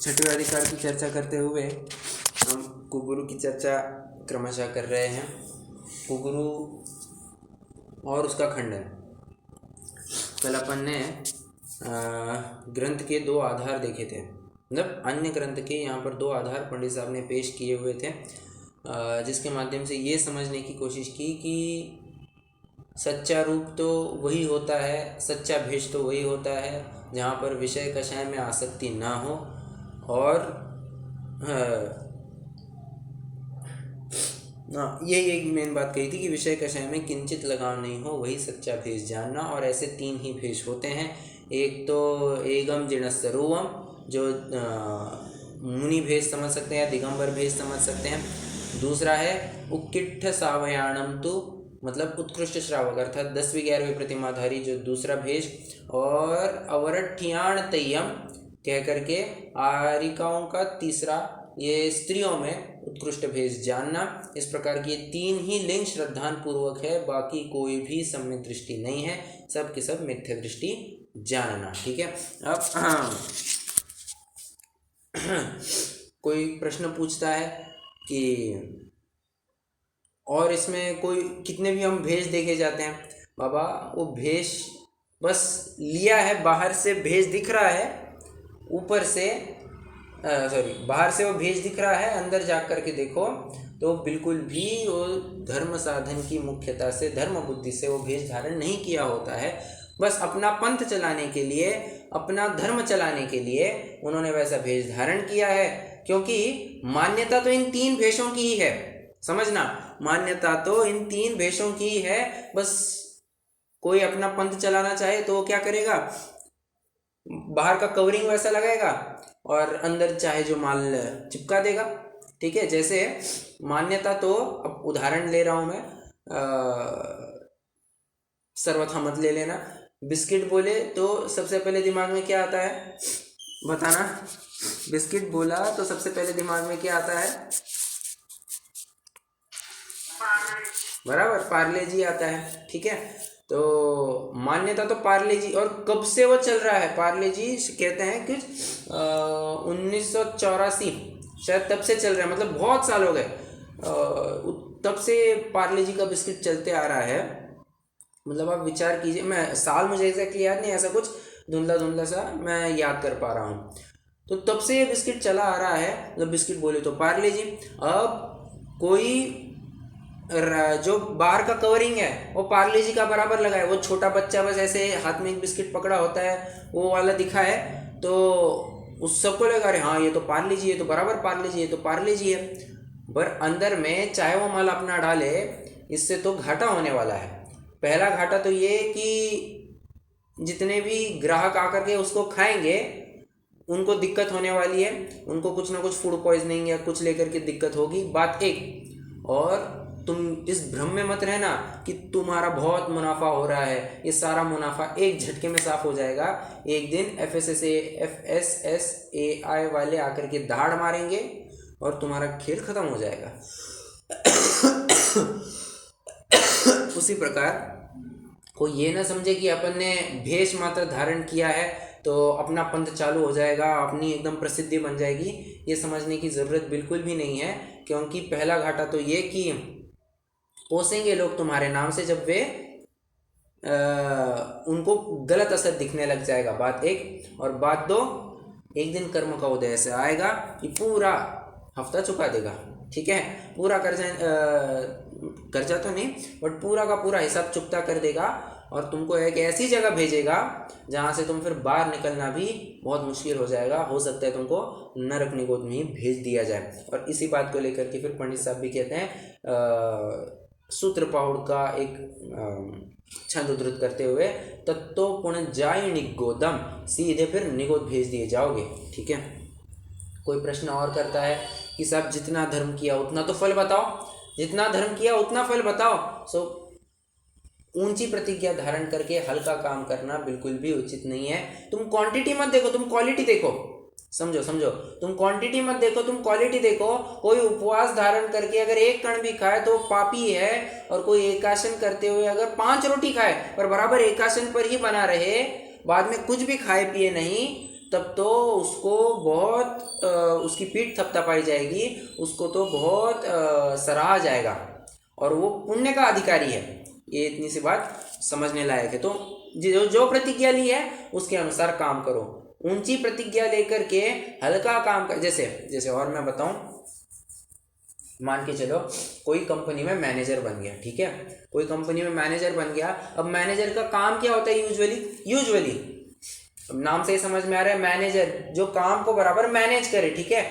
छठवें अधिकार की चर्चा करते हुए हम कुगुरु की चर्चा क्रमशः कर रहे हैं। कुगुरु और उसका खंडन। कल अपन ने ग्रंथ के दो आधार देखे थे, मतलब अन्य ग्रंथ के यहाँ पर दो आधार पंडित साहब ने पेश किए हुए थे, जिसके माध्यम से ये समझने की कोशिश की कि सच्चा रूप तो वही होता है, सच्चा भेष तो वही होता है जहाँ पर विषय कषाय में आसक्ति ना हो, और यही एक मेन बात कही थी कि विषय कषाय में किंचित लगाव नहीं हो, वही सच्चा भेष जानना। और ऐसे तीन ही भेष होते हैं। एक तो एगम जिणस्वरूपम, जो मुनि भेष समझ सकते हैं या दिगंबर भेष समझ सकते हैं। दूसरा है उक्किट्ठ सावयाणम तु, मतलब उत्कृष्ट श्रावक अर्थात 10वीं 11वीं प्रतिमाधारी जो दूसरा भेष। और अवरठ्याण तय्यम कह करके आरिकाओं का तीसरा, ये स्त्रियों में उत्कृष्ट भेष जानना। इस प्रकार की ये तीन ही लिंग श्रद्धान पूर्वक है, बाकी कोई भी सम्यक दृष्टि नहीं है, सब की सब मिथ्या दृष्टि जानना। ठीक है। अब कोई प्रश्न पूछता है कि और इसमें कोई कितने भी हम भेष देखे जाते हैं, बाबा वो भेष बस लिया है, बाहर से भेष दिख रहा है, ऊपर से बाहर से वो भेष दिख रहा है, अंदर जा कर के देखो तो बिल्कुल भी वो धर्म साधन की मुख्यता से, धर्म बुद्धि से वो भेष धारण नहीं किया होता है। बस अपना पंथ चलाने के लिए, अपना धर्म चलाने के लिए उन्होंने वैसा भेष धारण किया है, क्योंकि मान्यता तो इन तीन भेषों की ही है। समझना, मान्यता तो इन तीन भेषों की ही है। बस कोई अपना पंथ चलाना चाहे तो वो क्या करेगा, बाहर का कवरिंग वैसा लगाएगा और अंदर चाहे जो माल चिपका देगा। ठीक है। जैसे मान्यता तो, अब उदाहरण ले रहा हूं मैं, सर्वथा मत ले लेना। बिस्किट बोले तो सबसे पहले दिमाग में क्या आता है, बताना। बिस्किट बोला तो सबसे पहले दिमाग में क्या आता है, बराबर, पार्ले जी आता है। ठीक है। तो मान्यता तो पार्ले जी, और कब से वो चल रहा है पार्ले जी, कहते हैं कि 1984 शायद तब से चल रहा है, मतलब बहुत साल हो गए तब से पार्ले जी का बिस्किट चलते आ रहा है। मतलब आप विचार कीजिए, मैं साल मुझे एग्जैक्टली याद नहीं, ऐसा कुछ धुंधला धुंधला सा मैं याद कर पा रहा हूँ। तो तब से ये बिस्किट चला आ रहा है, मतलब बिस्किट बोले तो पार्ले जी। अब कोई जो बाहर का कवरिंग है वो पार्ले जी का बराबर लगा है, वो छोटा बच्चा बस ऐसे हाथ में एक बिस्किट पकड़ा होता है, वो वाला दिखा है, तो उस सबको लगा रहे हाँ ये तो पार्ले जी, ये तो बराबर पार्ले जी, ये तो पार्ले जी है। पर अंदर में चाहे वो माल अपना डाले, इससे तो घाटा होने वाला है। पहला घाटा तो ये कि जितने भी ग्राहक आकर के उसको खाएंगे उनको दिक्कत होने वाली है, उनको कुछ ना कुछ फूड पॉइजनिंग या कुछ लेकर के दिक्कत होगी, बात एक। और तुम इस भ्रम में मत रहना कि तुम्हारा बहुत मुनाफा हो रहा है, ये सारा मुनाफा एक झटके में साफ हो जाएगा। एक दिन FSSAI वाले आकर के दाढ़ मारेंगे और तुम्हारा खेल खत्म हो जाएगा। उसी प्रकार कोई ये ना समझे कि अपन ने भेष मात्र धारण किया है तो अपना पंथ चालू हो जाएगा, अपनी एकदम प्रसिद्धि बन जाएगी, ये समझने की ज़रूरत बिल्कुल भी नहीं है। क्योंकि पहला घाटा तो ये कि पोसेंगे लोग तुम्हारे नाम से, जब वे उनको गलत असर दिखने लग जाएगा, बात एक। और बात दो, एक दिन कर्म का उदय ऐसे आएगा कि पूरा हफ्ता चुका देगा। ठीक है। पूरा कर्जा तो नहीं, बट पूरा का पूरा हिसाब चुकता कर देगा, और तुमको एक ऐसी जगह भेजेगा जहाँ से तुम फिर बाहर निकलना भी बहुत मुश्किल हो जाएगा। हो सकता है तुमको नरक निगोद में ही भेज दिया जाए। और इसी बात को लेकर के फिर पंडित साहब भी कहते हैं, सूत्र पाहुड़ का एक छंद उद्धृत करते हुए, तत्तो पुण्य जाय निगोदम, सीधे फिर निगोद भेज दिए जाओगे। ठीक है। कोई प्रश्न और करता है कि साहब जितना धर्म किया उतना तो फल बताओ, जितना धर्म किया उतना फल बताओ। सो ऊंची प्रतिज्ञा धारण करके हल्का काम करना बिल्कुल भी उचित नहीं है। तुम क्वांटिटी मत देखो, तुम क्वालिटी देखो। समझो, तुम क्वांटिटी मत देखो, तुम क्वालिटी देखो। कोई उपवास धारण करके अगर एक कण भी खाए तो पापी है, और कोई एकासन करते हुए अगर 5 रोटी खाए पर बराबर एकासन पर ही बना रहे, बाद में कुछ भी खाए पिए नहीं, तब तो उसको बहुत उसकी पीठ थपथपाई जाएगी, उसको तो बहुत सराहा जाएगा और वो पुण्य का अधिकारी है। ये इतनी सी बात समझने लायक है। तो जो जो प्रतिज्ञा ली है उसके अनुसार काम करो। ऊंची प्रतिज्ञा लेकर के हल्का काम कर, जैसे जैसे और मैं बताऊं, मान के चलो कोई कंपनी में मैनेजर बन गया, ठीक है, कोई कंपनी में मैनेजर बन गया। अब मैनेजर का काम क्या होता है? यूजुअली नाम से ही समझ में आ रहा है, मैनेजर जो काम को बराबर मैनेज करे, ठीक है,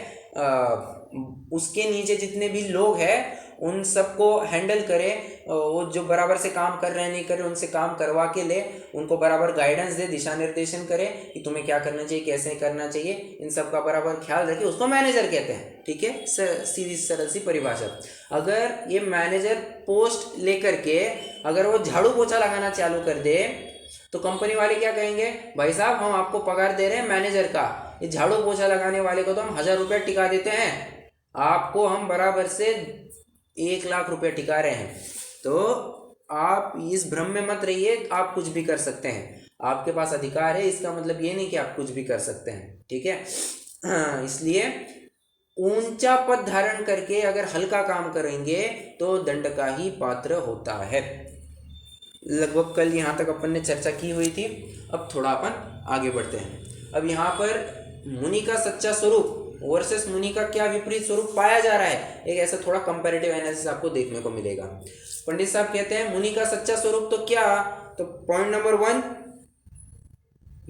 उसके नीचे जितने भी लोग हैं उन सबको हैंडल करे, वो जो बराबर से काम कर रहे हैं नहीं कर रहे उनसे काम करवा के ले, उनको बराबर गाइडेंस दे, दिशा निर्देशन करे कि तुम्हें क्या करना चाहिए, कैसे करना चाहिए, इन सब का बराबर ख्याल रखे, उसको मैनेजर कहते हैं, ठीक है। सीधी सरल सी परिभाषा। अगर ये मैनेजर पोस्ट लेकर के अगर वो झाड़ू पोछा लगाना चालू कर दे तो कंपनी वाले क्या कहेंगे? भाई साहब, हम आपको पगार दे रहे हैं मैनेजर का, ये झाड़ू पोछा लगाने वाले को तो हम 1000 रुपया टिका देते हैं, आपको हम बराबर से 1,00,000 रुपया टिका रहे हैं। तो आप इस भ्रम में मत रहिए, आप कुछ भी कर सकते हैं, आपके पास अधिकार है, इसका मतलब ये नहीं कि आप कुछ भी कर सकते हैं, ठीक है। इसलिए ऊंचा पद धारण करके अगर हल्का काम करेंगे तो दंड का ही पात्र होता है। लगभग कल यहाँ तक अपन ने चर्चा की हुई थी। अब थोड़ा अपन आगे बढ़ते हैं। अब यहाँ पर मुनि का सच्चा स्वरूप वर्सेस मुनि का क्या विपरीत स्वरूप पाया जा रहा है, एक ऐसा थोड़ा कंपैरेटिव एनालिसिस आपको देखने को मिलेगा। पंडित साहब कहते हैं मुनि का सच्चा स्वरूप तो क्या? तो पॉइंट नंबर 1,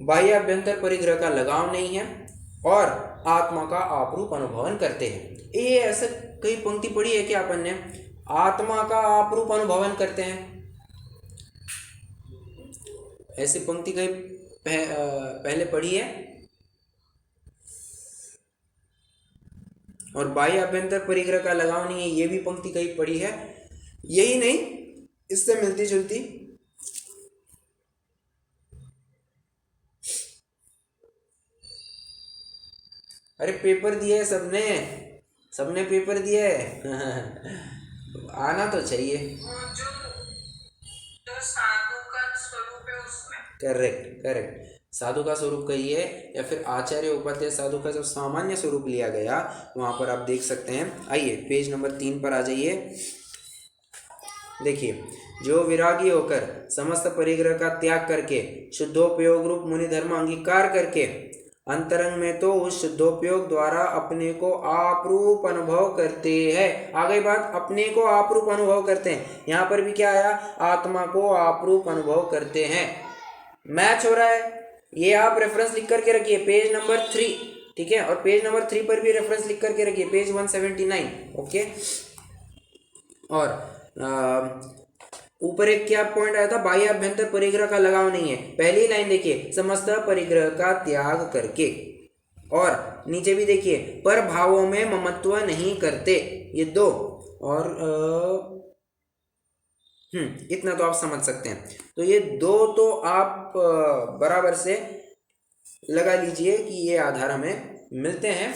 बाह्य अभ्यंतर परिग्रह का लगाव नहीं है और आत्मा का आपरूप अनुभवन करते हैं। ये ऐसे कई पंक्ति पढ़ी है क्या अपन ने? आत्मा का आपरूप अनुभवन करते हैं, ऐसी पंक्ति कहीं पहले पढ़ी है? और बाह्य अभ्यंतर परिग्रह का लगाव नहीं है, ये भी पंक्ति कहीं पढ़ी है? यही नहीं, इससे मिलती जुलती। अरे पेपर दिया है सबने, सबने पेपर दिया है। आना तो चाहिए। जो साधु का स्वरूप है उसमें करेक्ट साधु का स्वरूप कहिए या फिर आचार्य उपाध्याय साधु का जो सामान्य स्वरूप लिया गया वहां पर आप देख सकते हैं। आइए पेज नंबर 3 पर आ जाइए। देखिए, जो विरागी होकर समस्त परिग्रह का त्याग करके शुद्धोपयोग रूप मुनि धर्म अंगीकार करके अंतरंग में तो उस शुद्धोपयोग द्वारा अपने को आपरूप अनुभव करते हैं। आ गई बात, अपने को आपरूप अनुभव करते हैं। यहाँ पर भी क्या आया? आत्मा को आपरूप अनुभव करते हैं। मैच हो रहा है, ये आप रेफरेंस लिख करके रखिए, पेज नंबर 3, ठीक है। और पेज नंबर 3 पर भी रेफरेंस लिख करके रखिए, पेज 179, ओके। और ऊपर एक क्या पॉइंट आया था? बाह्य अभ्यंतर परिग्रह का लगाव नहीं है। पहली लाइन देखिए, समस्त परिग्रह का त्याग करके, और नीचे भी देखिए, पर भावों में ममत्व नहीं करते। ये दो, और इतना तो आप समझ सकते हैं। तो ये दो तो आप बराबर से लगा लीजिए कि ये आधार हमें मिलते हैं।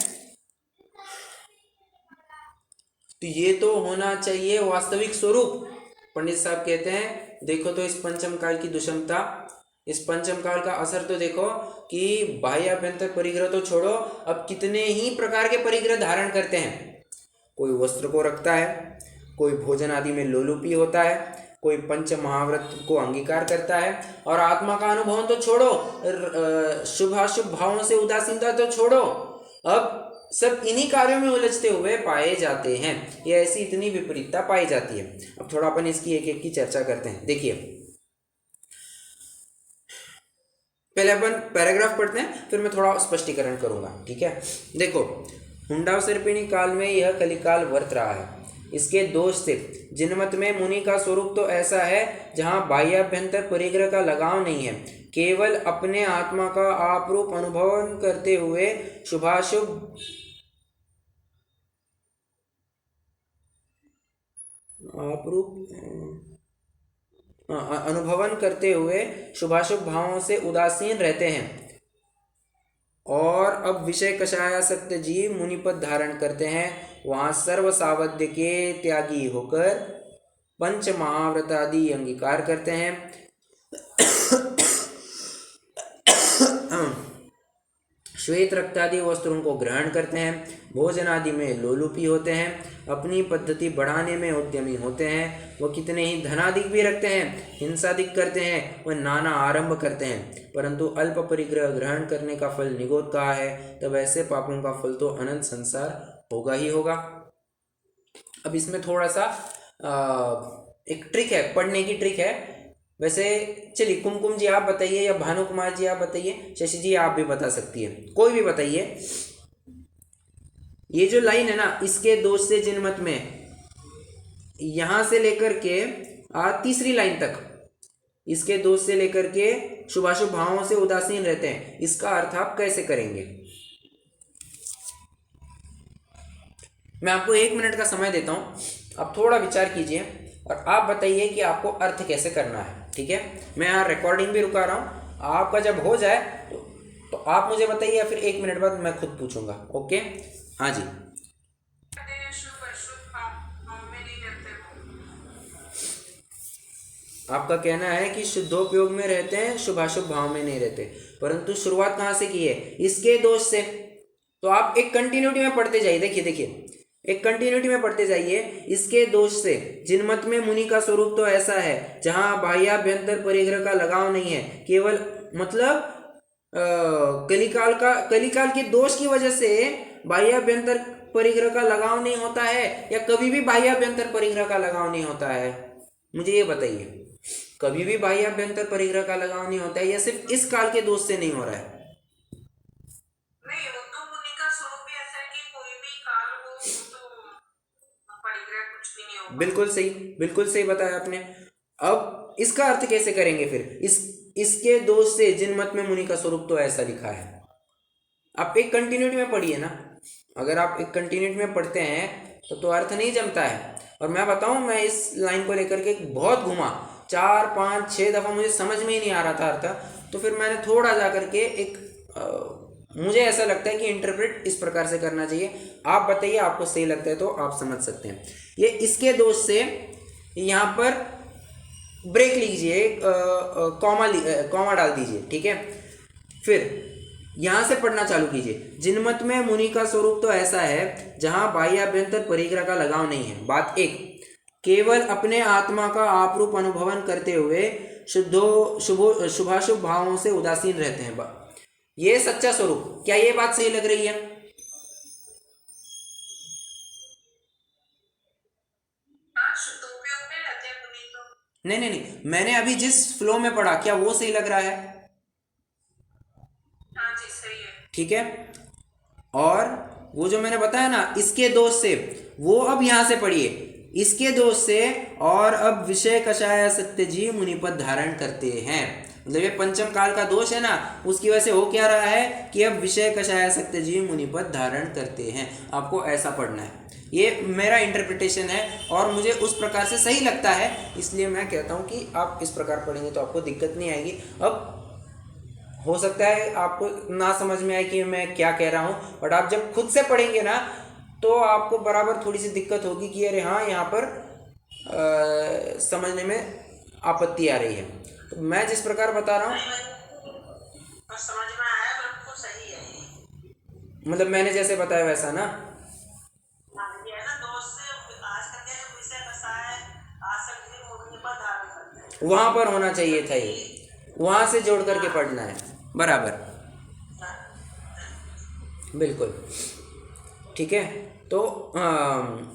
तो ये तो होना चाहिए वास्तविक स्वरूप। पंडित साहब कहते हैं देखो तो इस पंचम काल की दुष्मता, इस पंचम काल का असर तो देखो कि बाह्य अभ्यंतर परिग्रह तो छोड़ो, अब कितने ही प्रकार के परिग्रह धारण करते हैं। कोई वस्त्र को रखता है, कोई भोजन आदि में लोलुपी होता है, कोई पंच महाव्रत को अंगीकार करता है, और आत्मा का अनुभव तो छोड़ो, शुभ अशुभ भावों से उदासीनता तो छोड़ो, अब सब इन्हीं कार्यों में उलझते हुए पाए जाते हैं। ये ऐसी इतनी विपरीतता पाई जाती है। अब थोड़ा अपन इसकी एक एक की चर्चा करते हैं। देखिए, पहले अपन पैराग्राफ पढ़ते हैं, फिर मैं थोड़ा स्पष्टीकरण करूंगा, ठीक है। देखो, हुंडावसर्पिणी काल में यह कलिकाल वर्त रहा है। इसके दोष से जिनमत में मुनि का स्वरूप तो ऐसा है जहाँ बाह्याभ्यंतर परिग्रह का लगाव नहीं है, केवल अपने आत्मा का आपरूप अनुभव करते हुए शुभाशुभ अनुभवन करते हुए शुभाशुभ भावों से उदासीन रहते हैं। और अब विषय कषायासक्त जीव मुनिपद धारण करते हैं, वहाँ सर्व सावध्य के त्यागी होकर पंच महाव्रत आदि अंगीकार करते हैं। श्वेत रक्त आदि वस्त्रों को ग्रहण करते हैं, भोजन आदि में लोलुपी होते हैं, अपनी पद्धति बढ़ाने में उद्यमी होते हैं, वह कितने ही धनाधिक भी रखते हैं, हिंसाधिक करते हैं, वह नाना आरंभ करते हैं, परंतु अल्प परिग्रह ग्रहण करने का फल निगोद कहा है, तब ऐसे पापों का फल तो अनंत संसार होगा ही होगा। अब इसमें थोड़ा सा एक ट्रिक है, पढ़ने की ट्रिक है। वैसे चलिए कुमकुम जी आप बताइए, या भानु कुमार जी आप बताइए, शशि जी आप भी बता सकती है, कोई भी बताइए। ये जो लाइन है ना, इसके दोष से जिनमत में, यहां से लेकर के तीसरी लाइन तक, इसके दोष से लेकर के शुभाशुभ भावों से उदासीन रहते हैं, इसका अर्थ आप कैसे करेंगे? मैं आपको 1 मिनट का समय देता हूं, आप थोड़ा विचार कीजिए और आप बताइए कि आपको अर्थ कैसे करना है। ठीक है, मैं यहाँ रिकॉर्डिंग भी रुका रहा हूँ, आपका जब हो जाए तो आप मुझे बताइए, या फिर 1 मिनट बाद मैं खुद पूछूंगा। ओके, हाँ जी। आपका कहना है कि शुद्धोपयोग में रहते हैं, शुभाशुभ भाव में नहीं रहते, परंतु शुरुआत कहाँ से की है? इसके दोष से। तो आप एक कंटिन्यूटी में पढ़ते जाइए, देखिए देखिए, एक कंटिन्यूटी में पढ़ते जाइए। इसके दोष से जिनमत में मुनि का स्वरूप तो ऐसा है जहां बाह्याभ्यंतर परिग्रह का लगाव नहीं है, केवल मतलब कलिकाल के दोष की वजह से बाह्याभ्यंतर परिग्रह का लगाव नहीं होता है, या कभी भी बाह्याभ्यंतर परिग्रह का लगाव नहीं होता है? मुझे ये बताइए, कभी भी बाह्याभ्यंतर परिग्रह का लगाव नहीं होता है, या सिर्फ इस काल के दोष से नहीं हो रहा है? बिल्कुल सही, बिल्कुल सही बताया आपने। अब इसका अर्थ कैसे करेंगे फिर? इसके दोष से जिनमत में मुनि का स्वरूप तो ऐसा लिखा है। आप एक कंटिन्यूटी में पढ़िए ना, अगर आप एक कंटिन्यूटी में पढ़ते हैं तो अर्थ नहीं जमता है। और मैं बताऊं, मैं इस लाइन को लेकर के बहुत घूमा, 4, 5, 6 दफा, मुझे समझ में ही नहीं आ रहा था अर्थ। तो फिर मैंने थोड़ा जा करके मुझे ऐसा लगता है कि इंटरप्रेट इस प्रकार से करना चाहिए। आप बताइए, आपको सही लगता है तो आप समझ सकते हैं। ये इसके दोष से यहाँ पर ब्रेक लीजिए, कॉमा डाल दीजिए, ठीक है। फिर यहां से पढ़ना चालू कीजिए। जिनमत में मुनि का स्वरूप तो ऐसा है जहां बाह्याभ्यंतर परिग्रह का लगाव नहीं है। बात 1, केवल अपने आत्मा का आपरूप अनुभवन करते हुए शुभाशुभ भावों से उदासीन रहते हैं, ये सच्चा स्वरूप। क्या ये बात सही लग रही है? नहीं नहीं नहीं, मैंने अभी जिस फ्लो में पढ़ा, क्या वो सही लग रहा है? हाँ जी, सही है। ठीक है, और वो जो मैंने बताया ना इसके दोष से, वो अब यहां से पढ़िए। इसके दोष से और अब विषय कषाय सत्य जी मुनिपद धारण करते हैं, मतलब ये पंचम काल का दोष है ना, उसकी वजह से हो क्या रहा है कि अब विषय कषाय सत्य जी मुनिपद धारण करते हैं। आपको ऐसा पढ़ना है, ये मेरा इंटरप्रिटेशन है और मुझे उस प्रकार से सही लगता है, इसलिए मैं कहता हूँ कि आप इस प्रकार पढ़ेंगे तो आपको दिक्कत नहीं आएगी। अब हो सकता है आपको ना समझ में आए कि मैं क्या कह रहा हूँ, बट आप जब खुद से पढ़ेंगे ना तो आपको बराबर थोड़ी सी दिक्कत होगी कि अरे हाँ, यहाँ पर समझने में आपत्ति आ रही है। तो मैं जिस प्रकार बता रहा हूँ समझ में आया, बिल्कुल सही है, मतलब मैंने जैसे बताया वैसा ना। वहां पर होना चाहिए था, ये वहां से जोड़ करके पढ़ना है, बराबर, बिल्कुल ठीक है। तो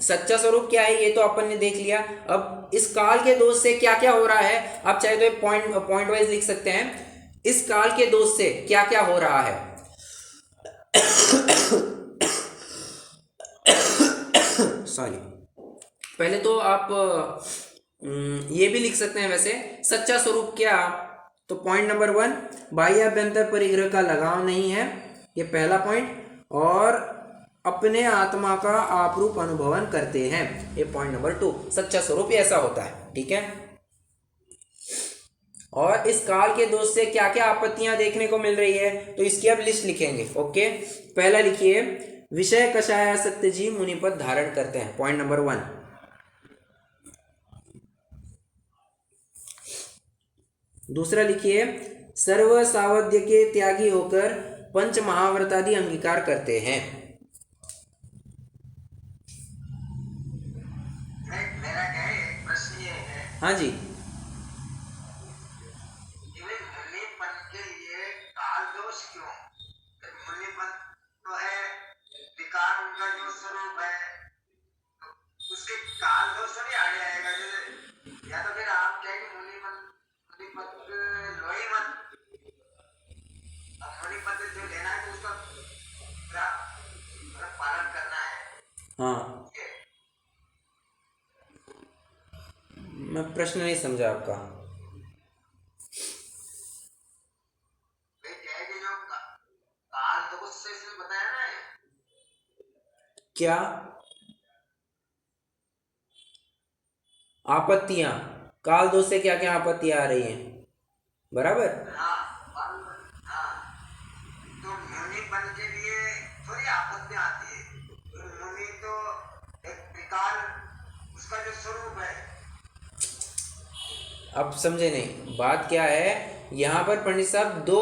सच्चा स्वरूप क्या है ये तो अपन ने देख लिया। अब इस काल के दोष से क्या क्या हो रहा है, आप चाहे तो एक पॉइंट वाइज लिख सकते हैं। इस काल के दोष से क्या क्या हो रहा है सॉरी, पहले तो आप ये भी लिख सकते हैं वैसे, सच्चा स्वरूप क्या। तो पॉइंट नंबर 1, बाह्याभ्यंतर परिग्रह का लगाव नहीं है, ये पहला पॉइंट, और अपने आत्मा का आपरूप अनुभवन करते हैं, ये पॉइंट नंबर 2। सच्चा स्वरूप ऐसा होता है, ठीक है। और इस काल के दोष से क्या क्या आपत्तियां देखने को मिल रही है, तो इसकी अब लिस्ट लिखेंगे। ओके, पहला लिखिए, विषय कषाय सत्य जी मुनिपद धारण करते हैं, पॉइंट नंबर 1। दूसरा लिखिए, सर्व सावध्य के त्यागी होकर पंच महाव्रतादि अंगीकार करते हैं। मेरा क्या है, एक प्रश्न ये है। हाँ जी। मुनिपन के लिए काल दोष क्यों? मुनिपन तो है विकार, उनका जो स्वरूप है, उसके काल दोष थोड़ी आगे आएगा। जैसे या तो फिर आप क्या कि मुनिपत लो ही मत। अब मुनिपत जो लेना है तो उसका पालन करना है। हाँ, मैं प्रश्न नहीं समझा आपका। जो काल दोष से इसमें बताया ना है। क्या आपत्तियां, काल दोष से क्या क्या आपत्तियां आ रही हैं, बराबर। हाँ, हाँ, तो मुनिपन के लिए थोड़ी आपत्ति आती है। मुनि तो एक विकार, उसका जो स्वरूप है। अब समझे नहीं बात क्या है। यहाँ पर पंडित साहब दो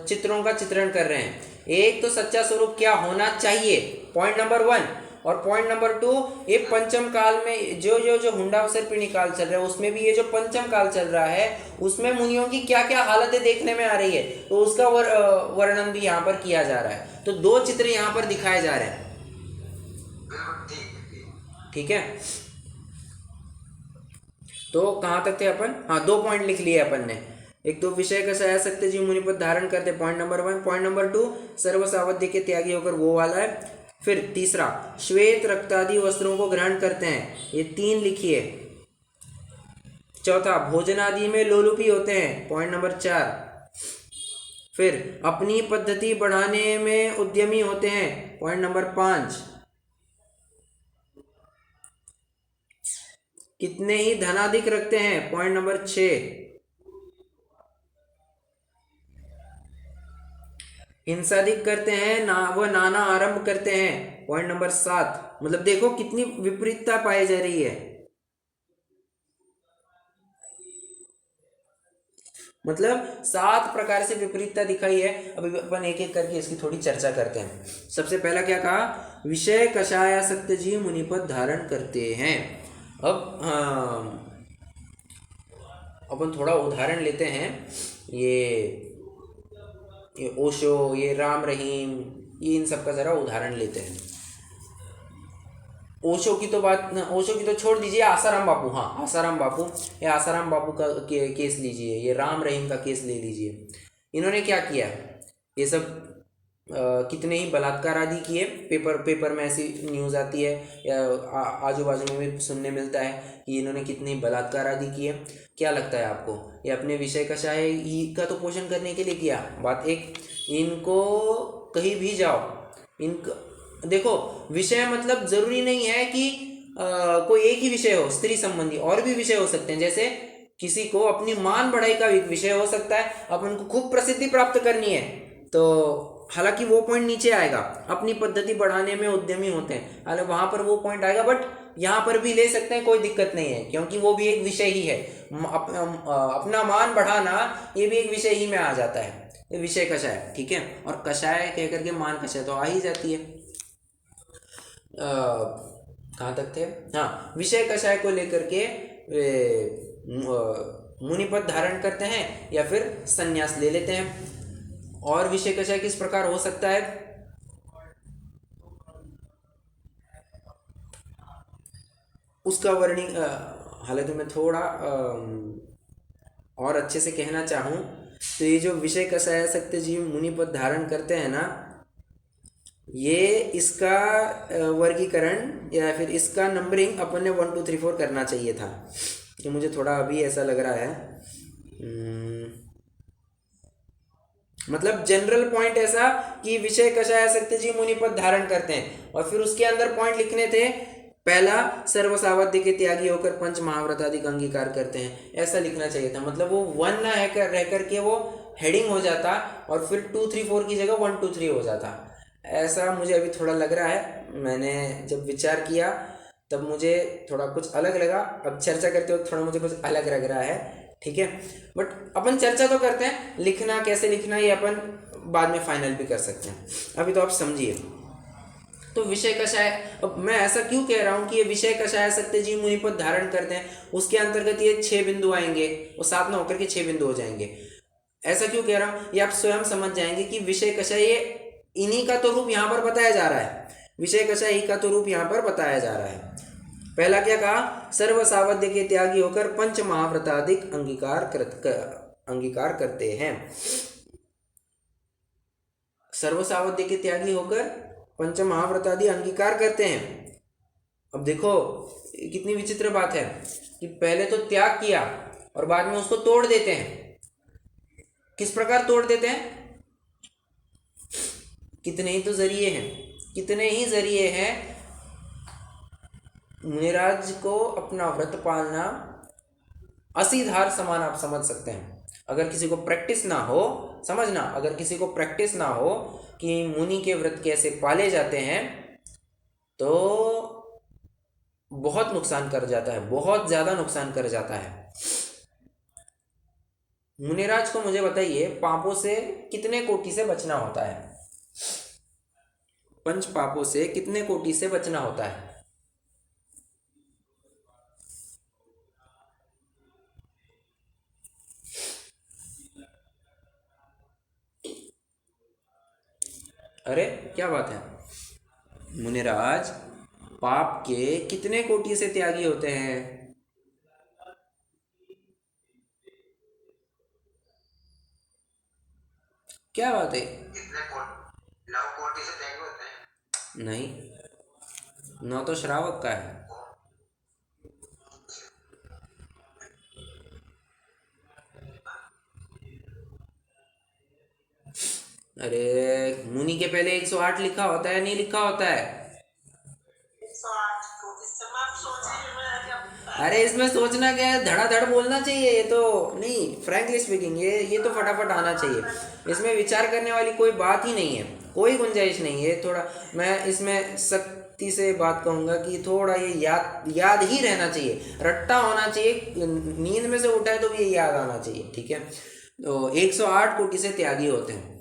चित्रों का चित्रण कर रहे हैं। एक तो सच्चा स्वरूप क्या होना चाहिए, पॉइंट नंबर 1, और पॉइंट नंबर 2, ये पंचम काल में जो जो जो हुंडावसर पीढ़ी काल चल रहा है, उसमें भी ये जो पंचम काल चल रहा है, उसमें मुनियों की क्या क्या हालतें देखने में आ रही है, तो उसका वर्णन भी यहाँ पर किया जा रहा है। तो दो चित्र यहाँ पर दिखाए जा रहे हैं। ठीक है, तो कहाँ तक थे अपन? हाँ, 2 पॉइंट लिख लिए अपन ने। एक तो विषय का सत्य जीव मुनिपद धारण करते, पॉइंट नंबर 1। पॉइंट नंबर 2, सर्व सावध्य के त्यागी होकर, वो वाला है। फिर तीसरा, श्वेत रक्तादि वस्त्रों को ग्रहण करते हैं, ये 3 लिखिए। चौथा, भोजनादि में लोलुपी होते हैं, पॉइंट नंबर 4। फिर अपनी पद्धति बढ़ाने में उद्यमी होते हैं, पॉइंट नंबर 5। कितने ही धनाधिक रखते हैं, पॉइंट नंबर 6। हिंसाधिक करते हैं ना, वह नाना आरंभ करते हैं, पॉइंट नंबर 7। मतलब देखो कितनी विपरीतता पाई जा रही है। मतलब 7 प्रकार से विपरीतता दिखाई है। अभी अपन एक एक करके इसकी थोड़ी चर्चा करते हैं। सबसे पहला क्या कहा, विषय कषायासक्त जीव मुनिपद धारण करते हैं। अब अपन थोड़ा उदाहरण लेते हैं। ये ओशो, ये राम रहीम, ये इन सब का ज़रा उदाहरण लेते हैं। ओशो की तो छोड़ दीजिए, आसाराम बापू। हाँ, आसाराम बापू, ये आसाराम बापू का केस लीजिए, ये राम रहीम का केस ले लीजिए। इन्होंने क्या किया, ये सब कितने ही बलात्कार आदि किए। पेपर में ऐसी न्यूज़ आती है, या आजू बाजू में भी सुनने मिलता है कि इन्होंने कितने ही बलात्कार आदि किए। क्या लगता है आपको, ये अपने विषय का शायद का तो पोषण करने के लिए किया? बात एक, इनको कहीं भी जाओ, इनको देखो, विषय मतलब ज़रूरी नहीं है कि कोई एक ही विषय हो, स्त्री संबंधी और भी विषय हो सकते हैं। जैसे किसी को अपनी मान बढ़ाई का विषय हो सकता है, अपन को खूब प्रसिद्धि प्राप्त करनी है, तो हालांकि वो पॉइंट नीचे आएगा, अपनी पद्धति बढ़ाने में उद्यमी होते हैं, हालांकि वहां पर वो पॉइंट आएगा, बट यहाँ पर भी ले सकते हैं, कोई दिक्कत नहीं है, क्योंकि वो भी एक विषय ही है। अपना मान बढ़ाना, ये भी एक विषय ही में आ जाता है, ये विषय कषाय। ठीक है, और कषाय कह करके मान कषाय तो आ ही जाती है। कहाँ तक थे? हाँ, विषय कषाय को लेकर के मुनिपद धारण करते हैं या फिर संन्यास ले लेते हैं। और विषय कषाय किस प्रकार हो सकता है? उसका वर्णिंग, हालांकि मैं थोड़ा और अच्छे से कहना चाहूँ तो ये जो विषय कषायासक्त जीव मुनिपद धारण करते हैं ना, ये इसका वर्गीकरण या फिर इसका नंबरिंग अपन ने 1 2 3 4 करना चाहिए था। तो मुझे थोड़ा अभी ऐसा लग रहा है, मतलब जनरल पॉइंट ऐसा कि विषय कषायासक्त जीव मुनिपद धारण करते हैं, और फिर उसके अंदर पॉइंट लिखने थे, पहला, सर्व सावध्य के त्यागी होकर पंच महाव्रतादि का अंगीकार करते हैं, ऐसा लिखना चाहिए था। मतलब वो 1 ना रह करके वो हेडिंग हो जाता, और फिर 2 3 4 की जगह 1 2 3 हो जाता। ऐसा मुझे अभी थोड़ा लग रहा है। मैंने जब विचार किया तब मुझे थोड़ा कुछ अलग लगा, अब चर्चा करते वक्त थोड़ा मुझे कुछ अलग लग रहा है। ठीक है, बट अपन चर्चा तो करते हैं, लिखना कैसे लिखना ये अपन बाद में फाइनल भी कर सकते हैं, अभी तो आप समझिए। तो विषय कषाय, अब मैं ऐसा क्यों कह रहा हूँ कि ये विषय कषाय सत्यजीव मुनि पद धारण करते हैं, उसके अंतर्गत ये 6 बिंदु आएंगे, वो 7 ना होकर के 6 बिंदु हो जाएंगे। ऐसा क्यों कह रहा हूँ, ये आप स्वयं समझ जाएंगे कि विषय कषाय ये इन्हीं का तो रूप यहाँ पर बताया जा रहा है, विषय कषाय ही का तो रूप यहाँ पर बताया जा रहा है। पहला क्या कहा, सर्व सावध्य के त्यागी होकर पंच महाव्रताधिक अंगीकार करते हैं। सर्व सावध्य के त्यागी होकर पंच महाव्रतादि अंगीकार करते हैं। अब देखो कितनी विचित्र बात है कि पहले तो त्याग किया और बाद में उसको तोड़ देते हैं। किस प्रकार तोड़ देते हैं, कितने ही तो जरिए हैं, कितने ही जरिए हैं मुनिराज को अपना व्रत पालना असीधार समान आप समझ सकते हैं। अगर किसी को प्रैक्टिस ना हो, समझना, अगर किसी को प्रैक्टिस ना हो कि मुनि के व्रत कैसे पाले जाते हैं तो बहुत नुकसान कर जाता है, बहुत ज्यादा नुकसान कर जाता है। मुनिराज को मुझे बताइए पापों से कितने कोटि से बचना होता है, पंच पापों से कितने कोटि से बचना होता है? अरे क्या बात है, मुनिराज पाप के कितने कोटि से त्यागी होते हैं? क्या बात है, कितने कोटि, 9 कोटि से त्यागी होते हैं? नहीं, 9 तो श्रावक का है। अरे मुनि के पहले 108 लिखा होता है, नहीं लिखा होता है? 108 तो इस समय आप सोचिए, मैं क्या, अरे इसमें सोचना क्या है, धड़ाधड़ बोलना चाहिए, ये तो नहीं, फ्रैंकली स्पीकिंग ये तो फटाफट आना चाहिए, इसमें विचार करने वाली कोई बात ही नहीं है, कोई गुंजाइश नहीं है। थोड़ा मैं इसमें सख्ती से बात कहूँगा कि थोड़ा ये याद ही रहना चाहिए, रट्टा होना चाहिए, नींद में से उठा है तो भी ये याद आना चाहिए, ठीक है। तो 108 कोटि से त्यागी होते हैं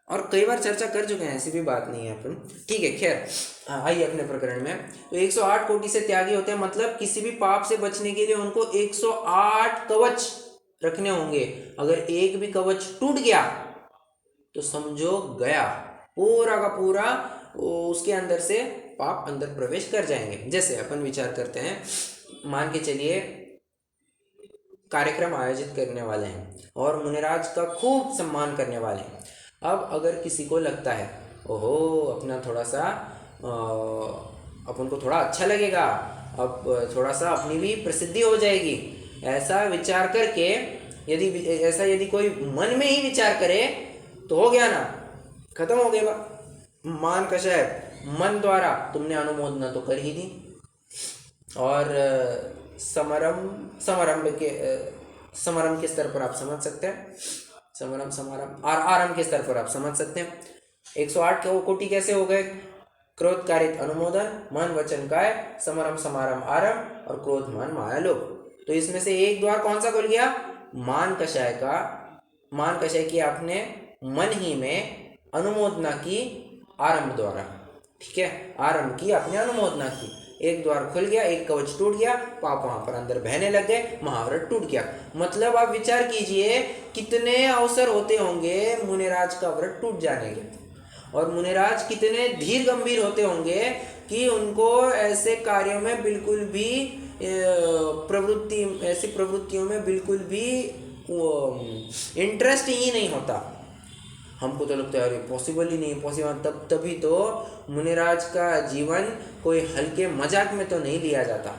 और कई बार चर्चा कर चुके हैं, ऐसी भी बात नहीं है अपन, ठीक है। खैर आइए अपने प्रकरण में। तो 108 कोटि से त्यागी होते हैं, मतलब किसी भी पाप से बचने के लिए उनको 108 कवच रखने होंगे। अगर एक भी कवच टूट गया तो समझो गया, पूरा का पूरा उसके अंदर से पाप अंदर प्रवेश कर जाएंगे। जैसे अपन विचार करते हैं, मान के चलिए कार्यक्रम आयोजित करने वाले हैं और मुनिराज का खूब सम्मान करने वाले हैं। अब अगर किसी को लगता है ओहो अपना थोड़ा सा अपन को थोड़ा अच्छा लगेगा, अब थोड़ा सा अपनी भी प्रसिद्धि हो जाएगी, ऐसा विचार करके यदि कोई मन में ही विचार करे तो हो गया ना, खत्म हो गया। मान कषाय, मन द्वारा तुमने अनुमोदना तो कर ही दी और समरम के स्तर पर आप समझ सकते हैं, आरंभ के स्तर पर आप समझ सकते हैं। 108 कोटि कैसे हो गए? क्रोध कारित अनुमोदन, मन वचन काय, समरम समारम आरंभ और क्रोध मान माया लोभ। तो इसमें से एक द्वार कौन सा खुल गया? मान कषाय की आपने मन ही में अनुमोदना की आरंभ द्वारा, ठीक है, आरंभ की आपने अनुमोदना की, एक द्वार खुल गया, एक कवच टूट गया, पाप वहां पर अंदर बहने लग गए, महाव्रत टूट गया। मतलब आप विचार कीजिए कितने अवसर होते होंगे मुनिराज का व्रत टूट जाने के, और मुनिराज कितने धीर गंभीर होते होंगे कि उनको ऐसे कार्यों में बिल्कुल भी ऐसी प्रवृत्तियों में बिल्कुल भी इंटरेस्ट ही नहीं होता। हमको तो लगता है अरे पॉसिबल ही नहीं, पॉसिबल तभी तो मुनिराज का जीवन कोई हल्के मजाक में तो नहीं लिया जाता,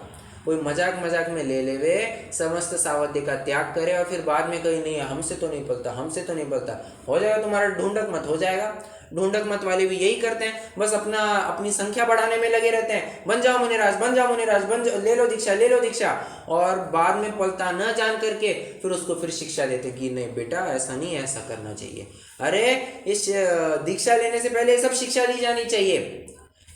कोई मजाक में ले वे समस्त सावध्य का त्याग करे और फिर बाद में कहीं नहीं हमसे तो नहीं पलता, हो जाएगा तुम्हारा ढूंढक मत, हो जाएगा। ढूंढक मत वाले भी यही करते हैं, बस अपनी संख्या बढ़ाने में लगे रहते हैं, बन जाओ मुनिराज, ले लो दीक्षा, और बाद में पलता न जान करके फिर शिक्षा देते कि नहीं बेटा ऐसा नहीं, ऐसा करना चाहिए। अरे इस दीक्षा लेने से पहले सब शिक्षा दी जानी चाहिए।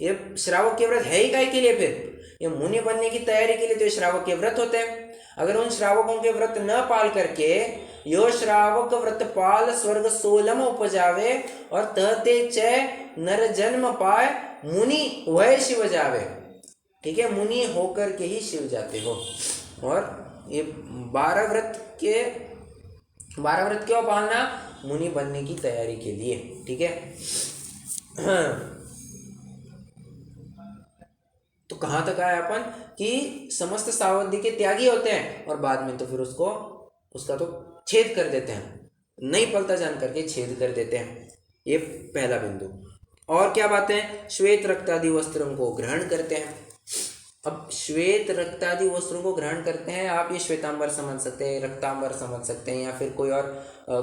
ये श्रावक के व्रत है ही काय के लिए? फिर ये मुनि बनने की तैयारी के लिए तो श्रावक के व्रत होते हैं। अगर उन श्रावकों के व्रत न पाल करके यो श्रावक व्रतपाल स्वर्ग सोलम उपजावे और तहते चय नर जन्म पाए मुनि वह शिव जावे। ठीक है, मुनि होकर के ही शिव जाते हो। और ये 12 व्रत क्यों पालना? मुनि बनने की तैयारी के लिए। ठीक है, तो कहाँ तक आए अपन कि समस्त सावधि के त्यागी होते हैं और बाद में तो फिर उसका तो छेद कर देते हैं, नहीं पलता जान करके छेद कर देते हैं। ये पहला बिंदु। और क्या बातें? श्वेत रक्तादि वस्त्रों को ग्रहण करते हैं। अब श्वेत रक्तादि वस्त्रों को ग्रहण करते हैं, आप ये श्वेतांबर समझ सकते हैं, रक्तांबर समझ सकते हैं, या फिर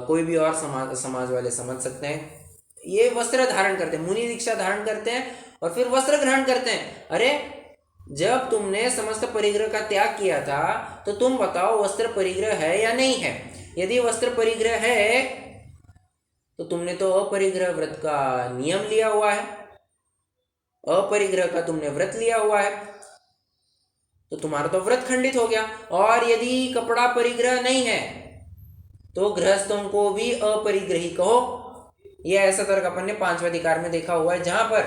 कोई भी और समाज वाले समझ सकते हैं। ये वस्त्र धारण करते हैं, मुनि दीक्षा धारण करते हैं और फिर वस्त्र ग्रहण करते हैं। अरे जब तुमने समस्त परिग्रह का त्याग किया था तो तुम बताओ वस्त्र परिग्रह है या नहीं है? यदि वस्त्र परिग्रह है तो तुमने तो अपरिग्रह व्रत का नियम लिया हुआ है, अपरिग्रह का तुमने व्रत लिया हुआ है, तो तुम्हारा तो व्रत खंडित हो गया। और यदि कपड़ा परिग्रह नहीं है तो गृहस्थों को भी अपरिग्रही कहो। यह ऐसा तर्क अपन ने 5वें अधिकार में देखा हुआ है, जहां पर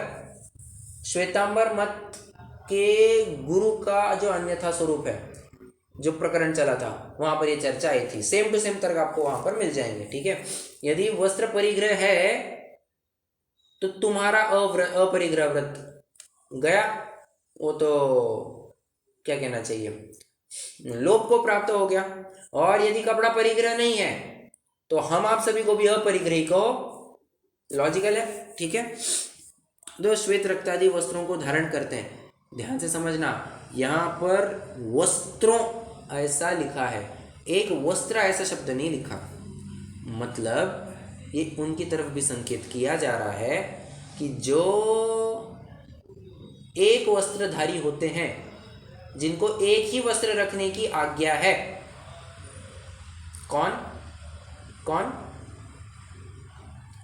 श्वेतांबर मत के गुरु का जो अन्यथा स्वरूप है, जो प्रकरण चला था, वहां पर ये चर्चा आई थी। सेम टू सेम तर्क आपको वहां पर मिल जाएंगे। ठीक है, यदि वस्त्र परिग्रह है तो तुम्हारा अपरिग्रह व्रत गया, वो तो क्या कहना चाहिए, लोभ को प्राप्त हो गया। और यदि कपड़ा परिग्रह नहीं है तो हम आप सभी को भी अपरिग्रही कहो। लॉजिकल है। ठीक है, जो श्वेत रक्तादि वस्त्रों को धारण करते हैं, ध्यान से समझना, यहाँ पर वस्त्रों ऐसा लिखा है, एक वस्त्र ऐसा शब्द नहीं लिखा। मतलब ये उनकी तरफ भी संकेत किया जा रहा है कि जो एक वस्त्रधारी होते हैं, जिनको एक ही वस्त्र रखने की आज्ञा है। कौन कौन?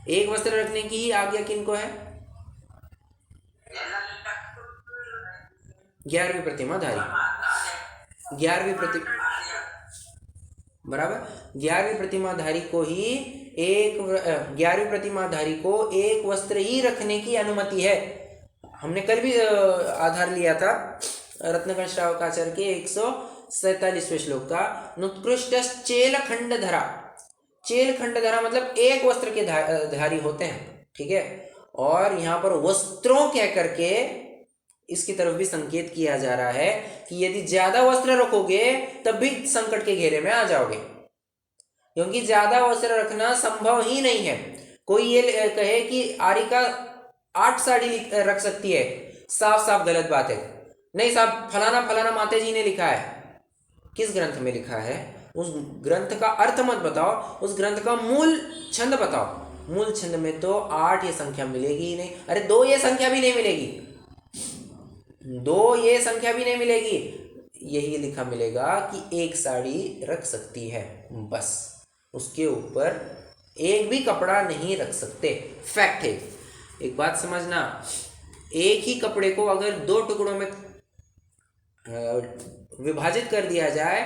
एक वस्त्र रखने की ही आज्ञा किनको है? 11वीं प्रतिमाधारी, 11वीं बराबर 11वीं प्रतिमाधारी को ही 11वीं प्रतिमाधारी को एक वस्त्र ही रखने की अनुमति है। हमने कल भी आधार लिया था रत्नकण श्रावकाचार्य के 147वें श्लोक का, नुत्कृष्ट चेल खंड धरा। चेल खंड धरा मतलब एक वस्त्र के धारी होते हैं। ठीक है, और यहाँ पर वस्त्रों कह करके इसकी तरफ भी संकेत किया जा रहा है कि यदि ज्यादा वस्त्र रखोगे तब भी संकट के घेरे में आ जाओगे, क्योंकि ज्यादा वस्त्र रखना संभव ही नहीं है। कोई ये कहे कि आरिका 8 साड़ी रख सकती है, साफ साफ गलत बात है। नहीं साहब, फलाना फलाना माता जी ने लिखा है। किस ग्रंथ में लिखा है? उस ग्रंथ का अर्थ मत बताओ, उस ग्रंथ का मूल छंद बताओ। मूल छंद में तो 8 ये संख्या मिलेगी ही नहीं। अरे 2 ये संख्या भी नहीं मिलेगी, 2 ये संख्या भी नहीं मिलेगी। यही लिखा मिलेगा कि एक साड़ी रख सकती है, बस। उसके ऊपर एक भी कपड़ा नहीं रख सकते। फैक्ट है। एक बात समझना, एक ही कपड़े को अगर 2 टुकड़ों में विभाजित कर दिया जाए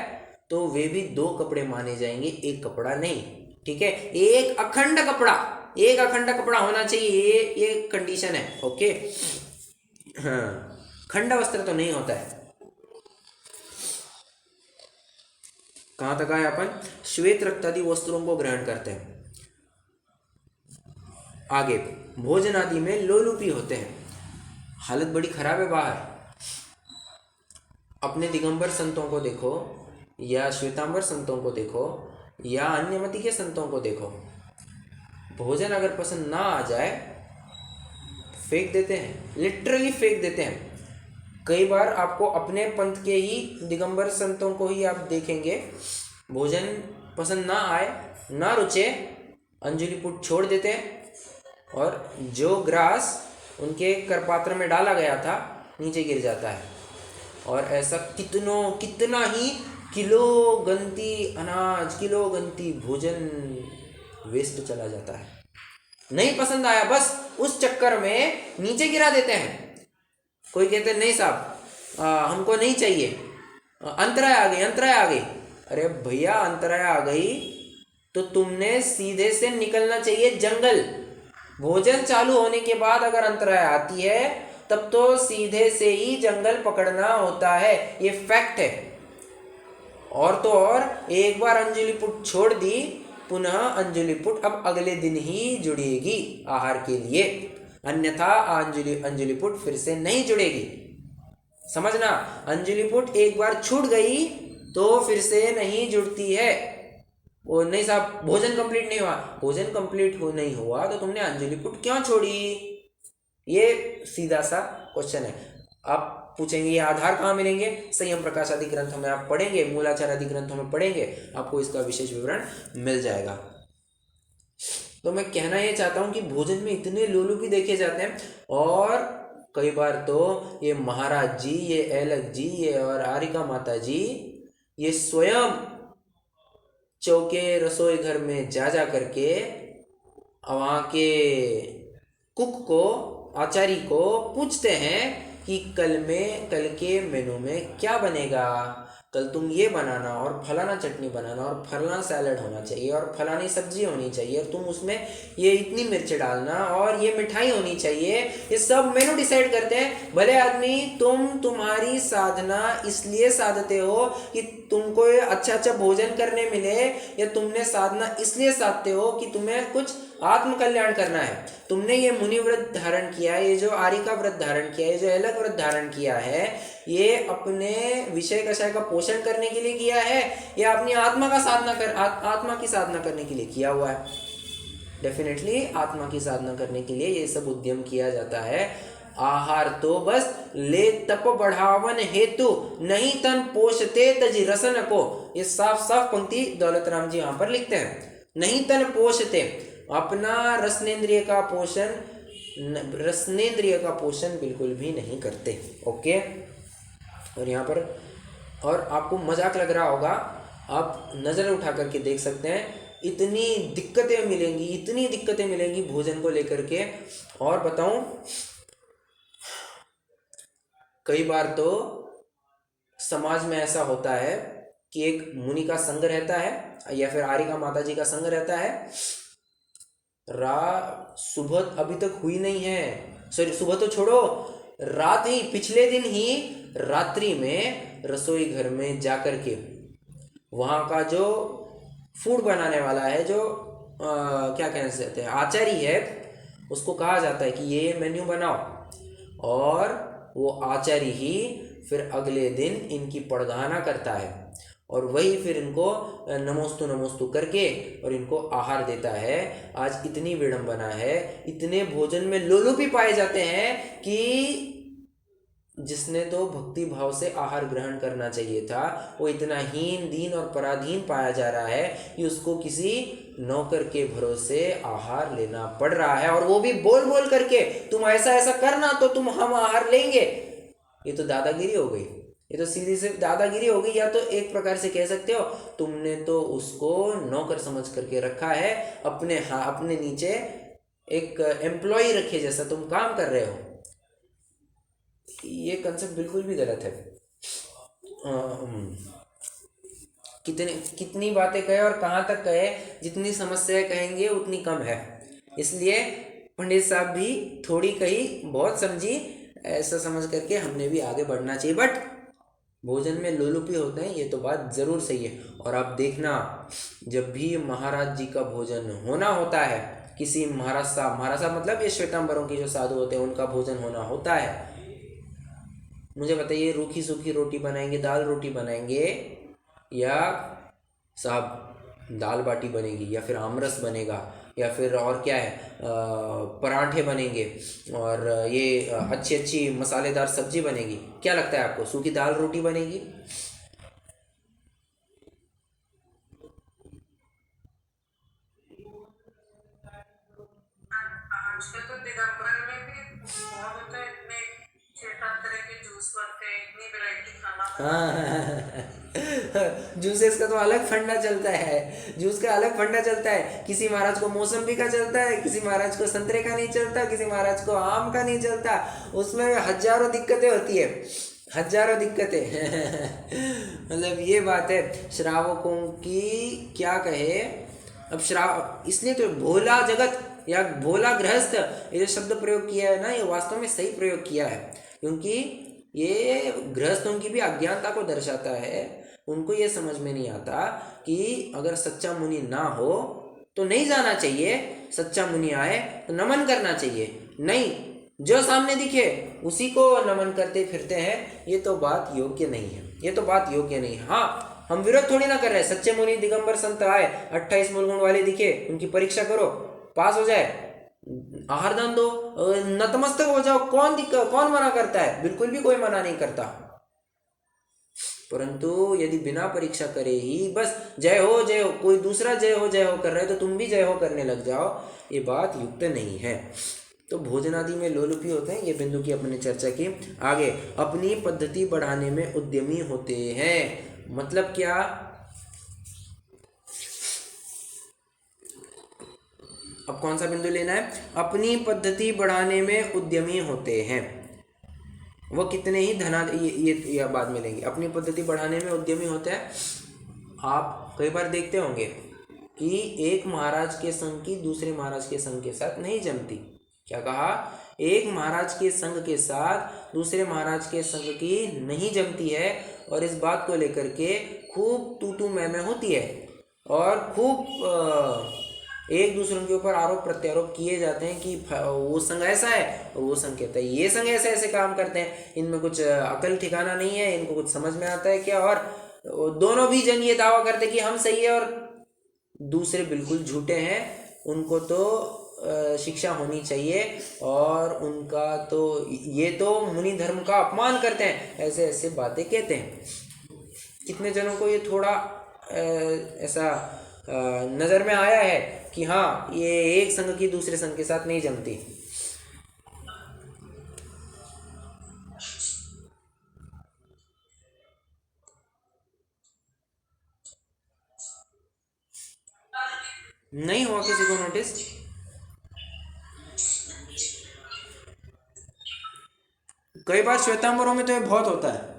तो वे भी 2 कपड़े माने जाएंगे, एक कपड़ा नहीं। ठीक है, एक अखंड कपड़ा होना चाहिए, ये कंडीशन है। ओके, हाँ, खंड वस्त्र तो नहीं होता है। कहां तक आए अपन? श्वेत रक्तादि वस्त्रों को ग्रहण करते हैं। आगे भोजन आदि में लोलुपी होते हैं। हालत बड़ी खराब है बाहर। अपने दिगंबर संतों को देखो या श्वेतांबर संतों को देखो या अन्य मति के संतों को देखो, भोजन अगर पसंद ना आ जाए फेंक देते हैं, लिटरली फेंक देते हैं। कई बार आपको अपने पंथ के ही दिगंबर संतों को ही आप देखेंगे, भोजन पसंद ना आए, ना रुचे, अंजलि पुट छोड़ देते हैं और जो ग्रास उनके करपात्र में डाला गया था नीचे गिर जाता है। और ऐसा कितना ही किलो गंती अनाज, किलो गंती भोजन वेस्ट चला जाता है। नहीं पसंद आया, बस उस चक्कर में नीचे गिरा देते हैं। कोई कहते हैं नहीं साहब हमको नहीं चाहिए, अंतराय आ गई। अरे भैया, अंतराय आ गई तो तुमने सीधे से निकलना चाहिए जंगल। भोजन चालू होने के बाद अगर अंतराय आती है तब तो सीधे से ही जंगल पकड़ना होता है, ये फैक्ट है। और तो और एक बार अंजलि पुट छोड़ दी, पुनः अंजलि पुट अब अगले दिन ही जुड़ेगी आहार के लिए, अन्यथा अंजलि पुट फिर से नहीं जुड़ेगी। समझना, अंजलि पुट एक बार छूट गई तो फिर से नहीं जुड़ती है। वो नहीं साहब, भोजन कंप्लीट नहीं हुआ, भोजन कंप्लीट नहीं हुआ तो तुमने अंजलि पुट क्यों छोड़ी? ये सीधा सा क्वेश्चन है। आप पूछेंगे ये आधार कहाँ मिलेंगे? संयम प्रकाश आदि ग्रंथों में आप पढ़ेंगे, मूलाचार आदि ग्रंथों में पढ़ेंगे, आपको इसका विशेष विवरण मिल जाएगा। तो मैं कहना ये चाहता हूँ कि भोजन में इतने लोलुपी देखे जाते हैं, और कई बार तो ये महाराज जी, ये ऐलक जी, ये और आरिका माता जी, ये स्वयं चौके रसोई घर में जा करके वहाँ के कुक को, आचारी को पूछते हैं कि कल के मेनू में क्या बनेगा, कल तुम ये बनाना और फलाना चटनी बनाना और फलाना सैलड होना चाहिए और फलानी सब्जी होनी चाहिए और तुम उसमें ये इतनी मिर्च डालना और ये मिठाई होनी चाहिए। ये सब मेनू डिसाइड करते हैं। भले आदमी तुम्हारी साधना इसलिए साधते हो कि तुमको अच्छा भोजन करने मिले, या तुमने साधना इसलिए साधते हो कि तुम्हें कुछ आत्म कल्याण करना है। तुमने ये मुनि व्रत धारण किया, ये जो आरिका व्रत धारण किया, ये जो ऐलक व्रत धारण किया है, ये अपने विषय कषाय का पोषण करने के लिए किया है या अपनी आत्मा की साधना करने के लिए किया हुआ है? डेफिनेटली आत्मा की साधना करने के लिए ये सब उद्यम किया जाता है। आहार तो बस ले तप बढ़ावन हेतु, नहीं तन पोषते तज रसन को। ये साफ साफ पंक्ति दौलत राम जी यहाँ पर लिखते हैं। नहीं तन पोषते, अपना रसनेन्द्रिय का पोषण बिल्कुल भी नहीं करते। ओके, और यहाँ पर, और आपको मजाक लग रहा होगा, आप नज़र उठा करके देख सकते हैं, इतनी दिक्कतें मिलेंगी भोजन को लेकर के। और बताऊं, कई बार तो समाज में ऐसा होता है कि एक मुनि का संग रहता है या फिर आरिका माता जी का संग रहता है, सुबह अभी तक हुई नहीं है, सॉरी सुबह तो छोड़ो, रात ही, पिछले दिन ही रात्रि में रसोई घर में जाकर के वहाँ का जो फूड बनाने वाला है, जो क्या कहना चाहते हैं, आचारी है, उसको कहा जाता है कि ये मेन्यू बनाओ, और वो आचारी ही फिर अगले दिन इनकी पड़गाना करता है और वही फिर इनको नमोस्तु करके और इनको आहार देता है। आज इतनी विडंबना है, इतने भोजन में लोलुपी पाए जाते हैं कि जिसने तो भक्ति भाव से आहार ग्रहण करना चाहिए था, वो इतना हीन, दीन और पराधीन पाया जा रहा है कि उसको किसी नौकर के भरोसे आहार लेना पड़ रहा है, और वो भी बोल करके, तुम ऐसा करना तो हम आहार लेंगे। ये तो दादागिरी हो गई, ये तो सीधी से दादागिरी हो गई। या तो एक प्रकार से कह सकते हो, तुमने तो उसको नौकर समझ करके रखा है, अपने नीचे एक एम्प्लॉय रखे जैसा तुम काम कर रहे हो। ये कंसेप्ट बिल्कुल भी गलत है। कितनी बातें कहे और कहाँ तक कहे, जितनी समस्याएं कहेंगे उतनी कम है। इसलिए पंडित साहब भी थोड़ी कही, बहुत समझी, ऐसा समझ करके हमने भी आगे बढ़ना चाहिए। बट भोजन में लोलुपी होते हैं, ये तो बात ज़रूर सही है। और आप देखना, जब भी महाराज जी का भोजन होना होता है, किसी महाराज साहब मतलब ये श्वेतांबरों के जो साधु होते हैं, उनका भोजन होना होता है, मुझे बताइए, रूखी सूखी रोटी बनाएंगे, दाल रोटी बनाएंगे, या साहब दाल बाटी बनेगी, या फिर आमरस बनेगा, या फिर और क्या है, पराठे बनेंगे, और ये अच्छी मसालेदार सब्जी बनेगी। क्या लगता है आपको, सूखी दाल रोटी बनेगी? आजकल तो दिगंबर में भी बहुत होता है, इतने 6-7 तरह के जूस बनते हैं, इतनी वैरायटी खाना। जूसेस का तो अलग फंडा चलता है, जूस का अलग फंडा चलता है। किसी महाराज को मौसम्बी का चलता है, किसी महाराज को संतरे का नहीं चलता, किसी महाराज को आम का नहीं चलता। उसमें हजारों दिक्कतें होती है, हजारों दिक्कतें। मतलब ये बात है, श्रावकों की क्या कहे, अब श्राप इसलिए तो भोला जगत या भोला गृहस्थ ये जो शब्द प्रयोग किया है ना, ये वास्तव में सही प्रयोग किया है, क्योंकि ये गृहस्थों की भी अज्ञानता को दर्शाता है। उनको ये समझ में नहीं आता कि अगर सच्चा मुनि ना हो तो नहीं जाना चाहिए, सच्चा मुनि आए तो नमन करना चाहिए, नहीं जो सामने दिखे उसी को नमन करते फिरते हैं, ये तो बात योग्य नहीं है, ये तो बात योग्य नहीं है। हाँ, हम विरोध थोड़ी ना कर रहे हैं, सच्चे मुनि दिगंबर संत आए, 28 मूल गुण वाले दिखे, उनकी परीक्षा करो, पास हो जाए, आहार दान दो, नतमस्तक हो जाओ, कौन मना करता है? बिल्कुल भी कोई मना नहीं करता। परंतु यदि बिना परीक्षा करे ही बस जय हो कोई दूसरा जय हो कर रहा है तो तुम भी जय हो करने लग जाओ, ये बात युक्त नहीं है। तो भोजन आदि में लोलुपी होते हैं, ये बिंदु की अपने चर्चा की। आगे, अपनी पद्धति बढ़ाने में उद्यमी होते हैं, मतलब क्या? अब कौन सा बिंदु लेना है? अपनी पद्धति बढ़ाने में उद्यमी होते हैं, वो कितने ही ये बाद में लेंगे। अपनी पद्धति बढ़ाने में उद्यमी होते हैं। आप कई बार देखते होंगे कि एक महाराज के संग की दूसरे महाराज के संग के साथ नहीं जमती। क्या कहा? एक महाराज के संग के साथ दूसरे महाराज के संग की नहीं जमती है, और इस बात को लेकर के खूब तू मैं होती है, और खूब एक दूसरे के ऊपर आरोप प्रत्यारोप किए जाते हैं कि वो संघ ऐसा है और वो संघ कहता है ये संघ ऐसे ऐसे काम करते हैं, इनमें कुछ अकल ठिकाना नहीं है, इनको कुछ समझ में आता है क्या? और दोनों भी जन ये दावा करते कि हम सही है और दूसरे बिल्कुल झूठे हैं, उनको तो शिक्षा होनी चाहिए, और उनका तो ये तो मुनि धर्म का अपमान करते हैं, ऐसे ऐसे बातें कहते हैं। कितने जनों को ये थोड़ा ऐसा नज़र में आया है कि हाँ, ये एक संघ की दूसरे संघ के साथ नहीं जमती। नहीं हुआ किसी को नोटिस? कई बार श्वेतांबरों में तो ये बहुत होता है,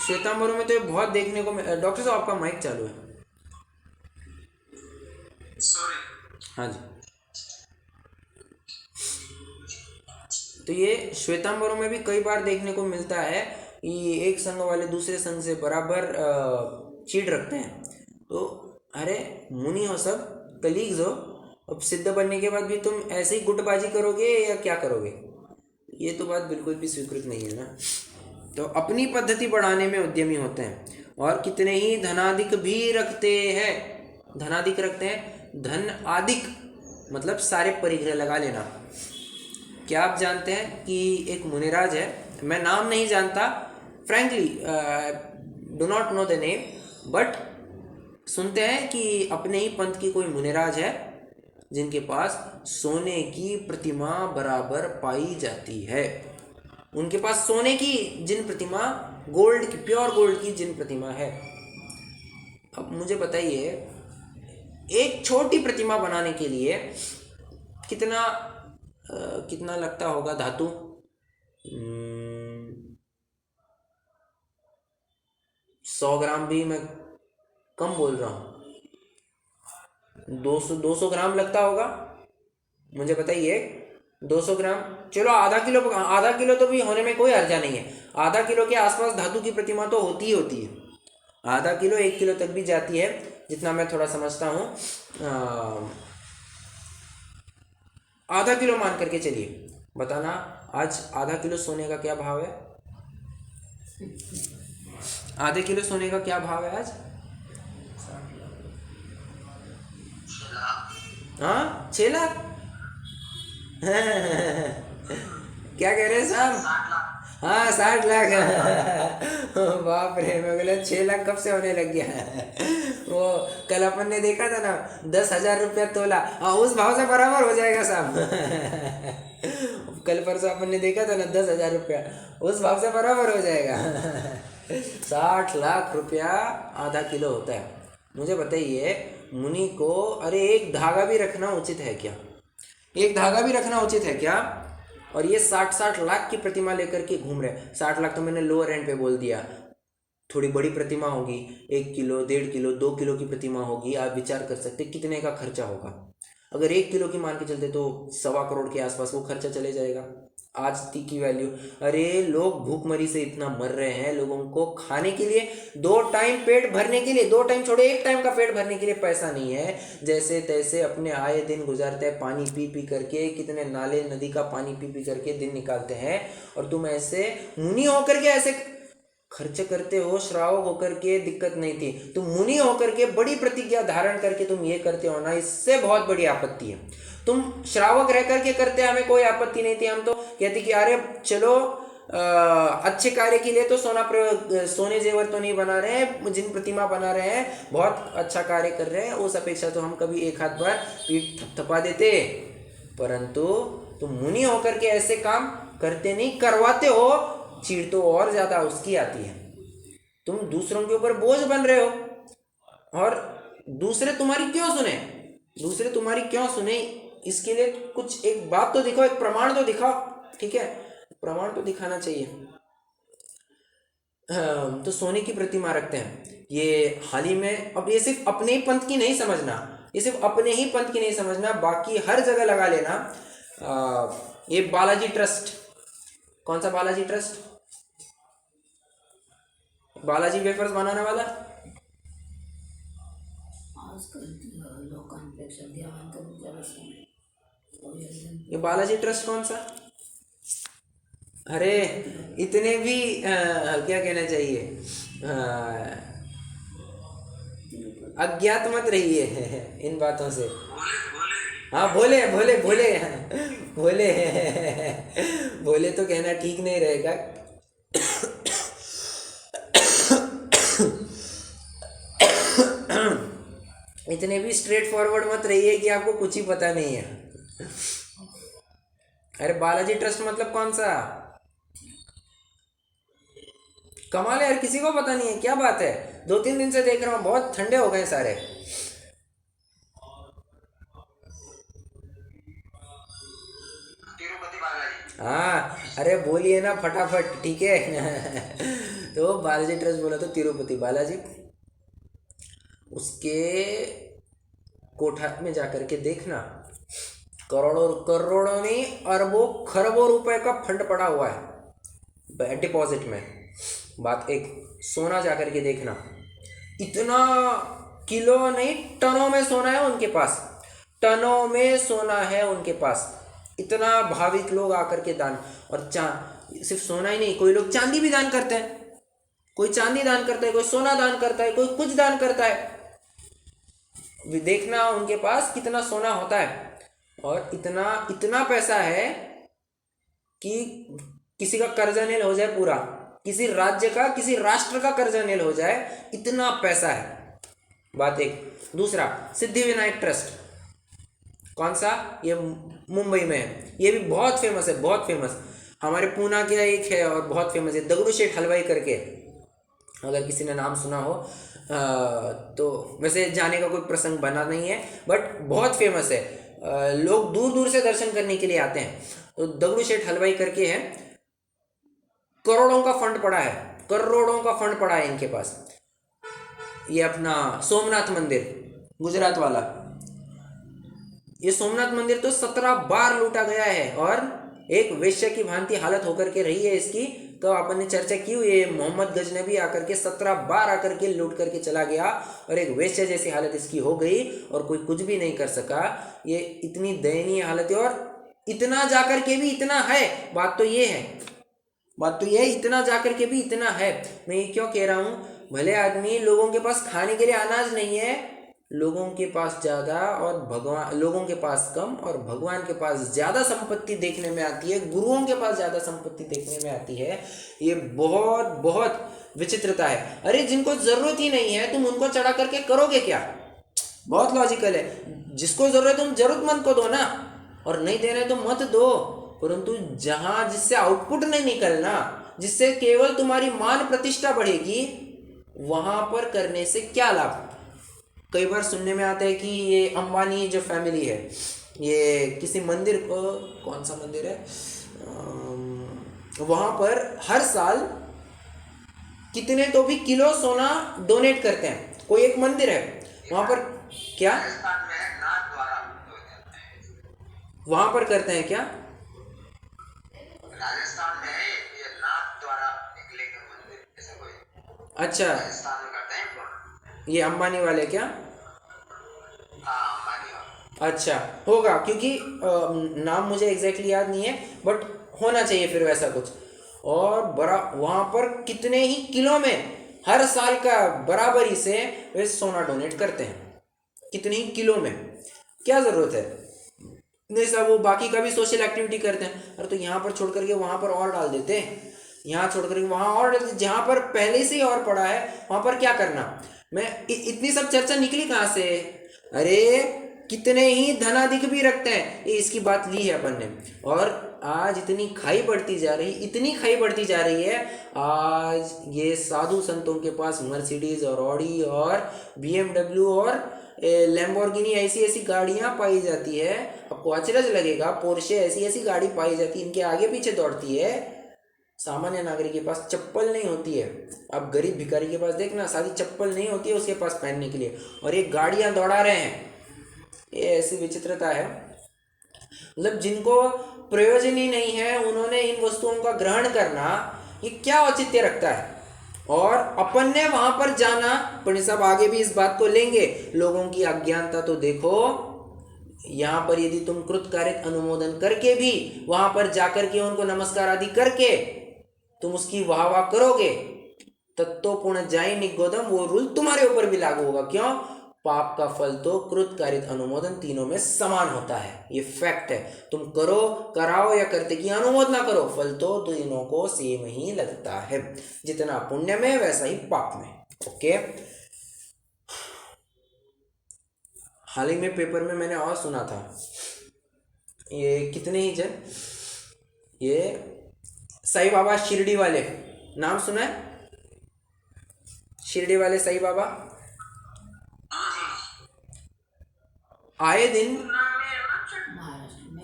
श्वेतांबरों में तो ये बहुत देखने को डॉक्टर साहब आपका माइक चालू है। सॉरी। हाँ जी। तो ये श्वेतांबरों में भी कई बार देखने को मिलता है कि एक संघ वाले दूसरे संघ से बराबर चीड़ रखते हैं। तो अरे मुनि हो, सब कलीग्स हो, अब सिद्ध बनने के बाद भी तुम ऐसे ही गुटबाजी करोगे या क्या करोगे? ये तो बात बिल्कुल भी स्वीकृत नहीं है ना। तो अपनी पद्धति बढ़ाने में उद्यमी होते हैं, और कितने ही धनाधिक भी रखते हैं। धनाधिक रखते हैं, धन आदिक मतलब सारे परिग्रह लगा लेना। क्या आप जानते हैं कि एक मुनिराज है, मैं नाम नहीं जानता, frankly do not know the name, but सुनते हैं कि अपने ही पंथ की कोई मुनिराज है जिनके पास सोने की प्रतिमा बराबर पाई जाती है। उनके पास सोने की जिन प्रतिमा, गोल्ड की, प्योर गोल्ड की जिन प्रतिमा है। अब मुझे बताइए, एक छोटी प्रतिमा बनाने के लिए कितना लगता होगा धातु? 100 ग्राम भी मैं कम बोल रहा हूँ, 200 ग्राम लगता होगा, मुझे बताइए। 200 ग्राम, चलो आधा किलो तो भी होने में कोई हर्जा नहीं है। आधा किलो के आसपास धातु की प्रतिमा तो होती ही होती है। आधा किलो 1 किलो तक भी जाती है, जितना मैं थोड़ा समझता हूँ। आधा किलो मान करके चलिए, बताना आज आधा किलो सोने का क्या भाव है? आधे किलो सोने का क्या भाव है आज? हाँ, 6 लाख। क्या कह रहे हैं साहब? 60 लाख। हाँ, 60 लाख। बाप रे, मैं बोला 6 लाख कब से होने लग गया? वो कल अपन ने देखा था ना, 10,000 रुपया तोला। हाँ, उस भाव से बराबर हो जाएगा साहब। कल परसों अपन ने देखा था ना, 10,000 रुपया, उस भाव से बराबर हो जाएगा। 60 लाख रुपया आधा किलो होता है। मुझे बताइए, मुनि को अरे एक धागा भी रखना उचित है क्या? एक धागा भी रखना उचित है क्या? और ये 60 लाख की प्रतिमा लेकर के घूम रहे। 60 लाख तो मैंने लोअर एंड पे बोल दिया, थोड़ी बड़ी प्रतिमा होगी, 1 किलो 1.5 किलो 2 किलो की प्रतिमा होगी, आप विचार कर सकते कितने का खर्चा होगा। अगर 1 किलो की मान के चलते तो 1.25 करोड़ के आसपास वो खर्चा चले जाएगा। आज की वैल्यू, अरे लोग भूखमरी से इतना मर रहे हैं, लोगों को खाने के लिए 2 टाइम पेट भरने के लिए, 2 टाइम छोड़ो 1 टाइम का पेट भरने के लिए पैसा नहीं है। जैसे तैसे अपने आए दिन गुजारते हैं, पानी पी पी करके, कितने नाले नदी का पानी पी पी करके दिन निकालते हैं। और तुम ऐसे मुनि होकर के ऐसे खर्च करते हो। श्रावक होकर के दिक्कत नहीं थी, तुम मुनि होकर के बड़ी प्रतिज्ञा धारण करके तुम ये करते हो ना, इससे बहुत बड़ी आपत्ति है। तुम श्रावक रह करके करते, हमें कोई आपत्ति नहीं थी, हम तो कहते कि अरे चलो अच्छे कार्य के लिए तो सोने जेवर तो नहीं बना रहे हैं, जिन प्रतिमा बना रहे हैं बहुत अच्छा कार्य कर रहे हैं, उस अपेक्षा तो हम कभी एक हाथ बार पीठ थपथपा देते। परंतु तुम मुनि होकर के ऐसे काम करते नहीं, करवाते हो, चीड़ तो और ज्यादा उसकी आती है। तुम दूसरों के ऊपर बोझ बन रहे हो और दूसरे तुम्हारी क्यों सुने, इसके लिए कुछ एक बात तो दिखाओ, एक प्रमाण तो दिखाओ। ठीक है, प्रमाण तो दिखाना चाहिए। तो सोने की प्रतिमा रखते हैं। ये हाल ही में, अब ये सिर्फ अपने ही पंथ की नहीं समझना, बाकी हर जगह लगा लेना। ये बालाजी ट्रस्ट, कौन सा बालाजी ट्रस्ट? बालाजी वेफर्स बनाने वाला। ये बालाजी ट्रस्ट कौन सा? अरे इतने भी क्या कहना चाहिए, अज्ञात मत रहिए इन बातों से। हाँ भोले तो कहना ठीक नहीं रहेगा। इतने भी स्ट्रेट फॉरवर्ड मत रहिए कि आपको कुछ ही पता नहीं है। अरे बालाजी ट्रस्ट मतलब कौन सा? कमाल है यार, किसी को पता नहीं है, क्या बात है। 2-3 दिन से देख रहा हूँ, बहुत ठंडे हो गए सारे। हाँ अरे बोलिए ना फटाफट, ठीक है। तो बालाजी ट्रस्ट बोला तो तिरुपति बालाजी, उसके कोठा में जाकर के देखना, करोड़ों नहीं अरबों खरबों रुपए का फंड पड़ा हुआ है डिपॉजिट में। बात एक, सोना जाकर के देखना, इतना किलो नहीं टनों में सोना है उनके पास, टनों में सोना है उनके पास। इतना भाविक लोग आकर के दान, और सिर्फ सोना ही नहीं, कोई लोग चांदी भी दान करते हैं, कोई चांदी दान करता है, कोई सोना दान करता है, कोई कुछ दान करता है। देखना उनके पास कितना सोना होता है, और इतना पैसा है कि किसी का कर्जा नील हो जाए पूरा, किसी राज्य का, किसी राष्ट्र का कर्जा नील हो जाए, इतना पैसा है। बात एक। दूसरा, सिद्धि विनायक ट्रस्ट, कौन सा? ये मुंबई में है, ये भी बहुत फेमस है, बहुत फेमस। हमारे पूना का एक है और बहुत फेमस है, दगड़ू शेठ हलवाई करके, अगर किसी ने नाम सुना हो। तो वैसे जाने का कोई प्रसंग बना नहीं है, बट बहुत फेमस है, लोग दूर दूर से दर्शन करने के लिए आते हैं। तो दगड़ू शेठ हलवाई करके है, करोड़ों का फंड पड़ा है इनके पास। ये अपना सोमनाथ मंदिर गुजरात वाला, ये सोमनाथ मंदिर तो 17 बार लूटा गया है, और एक वेश्या की भांति हालत होकर के रही है इसकी। तो अपन ने चर्चा की हुई है, मोहम्मद गजनबी आकर के 17 बार आकर के लूट करके चला गया, और एक वेश्या जैसी हालत इसकी हो गई, और कोई कुछ भी नहीं कर सका। ये इतनी दयनीय हालत है, और इतना जाकर के भी इतना है। बात तो ये है इतना जाकर के भी इतना है। मैं ये क्यों कह रहा हूँ, भले आदमी, लोगों के पास खाने के लिए अनाज नहीं है, लोगों के पास ज़्यादा और लोगों के पास कम, और भगवान के पास ज़्यादा संपत्ति देखने में आती है, गुरुओं के पास ज़्यादा संपत्ति देखने में आती है। ये बहुत बहुत विचित्रता है। अरे जिनको ज़रूरत ही नहीं है, तुम उनको चढ़ा करके करोगे क्या? बहुत लॉजिकल है। जिसको ज़रूरत है तुम ज़रूरतमंद को दो ना, और नहीं दे रहे तो मत दो। परंतु जहाँ जिससे आउटपुट नहीं निकलना, जिससे केवल तुम्हारी मान प्रतिष्ठा बढ़ेगी, वहाँ पर करने से क्या लाभ? कई बार सुनने में आता है कि ये अंबानी जो फैमिली है, ये किसी मंदिर को, कौन सा मंदिर है, वहाँ पर हर साल कितने तो भी किलो सोना डोनेट करते हैं। कोई एक मंदिर है वहां पर, क्या राजस्थान में नाथ द्वारा हो जाता है। वहां पर करते हैं क्या? राजस्थान में है ये नाथ द्वारा निकलेगा मंदिर, ऐसा कोई अच्छा, राजस्थान में करते हैं कौन? ये अंबानी वाले क्या? हाँ, अंबानी वाला। अच्छा, होगा, क्योंकि नाम मुझे एग्जैक्टली याद नहीं है, बट होना चाहिए फिर वैसा कुछ। और बड़ा वहां पर कितने ही किलो में हर साल का बराबरी से वे सोना डोनेट करते हैं, कितने ही किलो में। क्या जरूरत है? नहीं साहब, वो बाकी का भी सोशल एक्टिविटी करते हैं। अरे तो यहाँ पर छोड़ करके वहां पर और डाल देते, यहाँ छोड़ करके वहां और डाल देते, जहां पर पहले से ही और पड़ा है वहां पर क्या करना। इतनी सब चर्चा निकली कहाँ से? अरे कितने ही धनाधिक भी रखते हैं, ये इसकी बात ली है अपन ने। और आज इतनी खाई बढ़ती जा रही, इतनी खाई बढ़ती जा रही है। आज ये साधु संतों के पास मर्सिडीज और ऑडी और BMW और लैम्बोर्गिनी ऐसी ऐसी गाड़ियां पाई जाती है। आपको अचरज लगेगा, पोर्शे ऐसी ऐसी गाड़ी पाई जाती है, इनके आगे पीछे दौड़ती है। सामान्य नागरिक के पास चप्पल नहीं होती है। अब गरीब भिखारी के पास देखना, सादी चप्पल नहीं होती है उसके पास पहनने के लिए, और ये गाड़ियां दौड़ा रहे हैं। ये ऐसी विचित्रता है, मतलब जिनको प्रयोजन ही नहीं है उन्होंने इन वस्तुओं का ग्रहण करना, ये क्या औचित्य रखता है? और अपन ने वहां पर जाना, पंडित साहब आगे भी इस बात को लेंगे। लोगों की अज्ञानता तो देखो, यहाँ पर यदि तुम कृतकार्य अनुमोदन करके भी वहां पर जाकर के उनको नमस्कार आदि करके तुम उसकी वाह वाह करोगे, तत्तो पुण्य जाई निगोदम, वो रूल तुम्हारे ऊपर भी लागू होगा। क्यों? पाप का फल तो कृतकार्य अनुमोदन तीनों में समान होता है, ये फैक्ट है। तुम करो, कराओ या करते की अनुमोदना करो, फल तो तीनों को सेम ही लगता है। जितना पुण्य में वैसा ही पाप में। ओके, हाल ही में पेपर में मैंने और सुना था, ये कितने ही जन, ये साईं बाबा शिरडी वाले, नाम सुना है? शिरडी वाले साईं बाबा आए दिन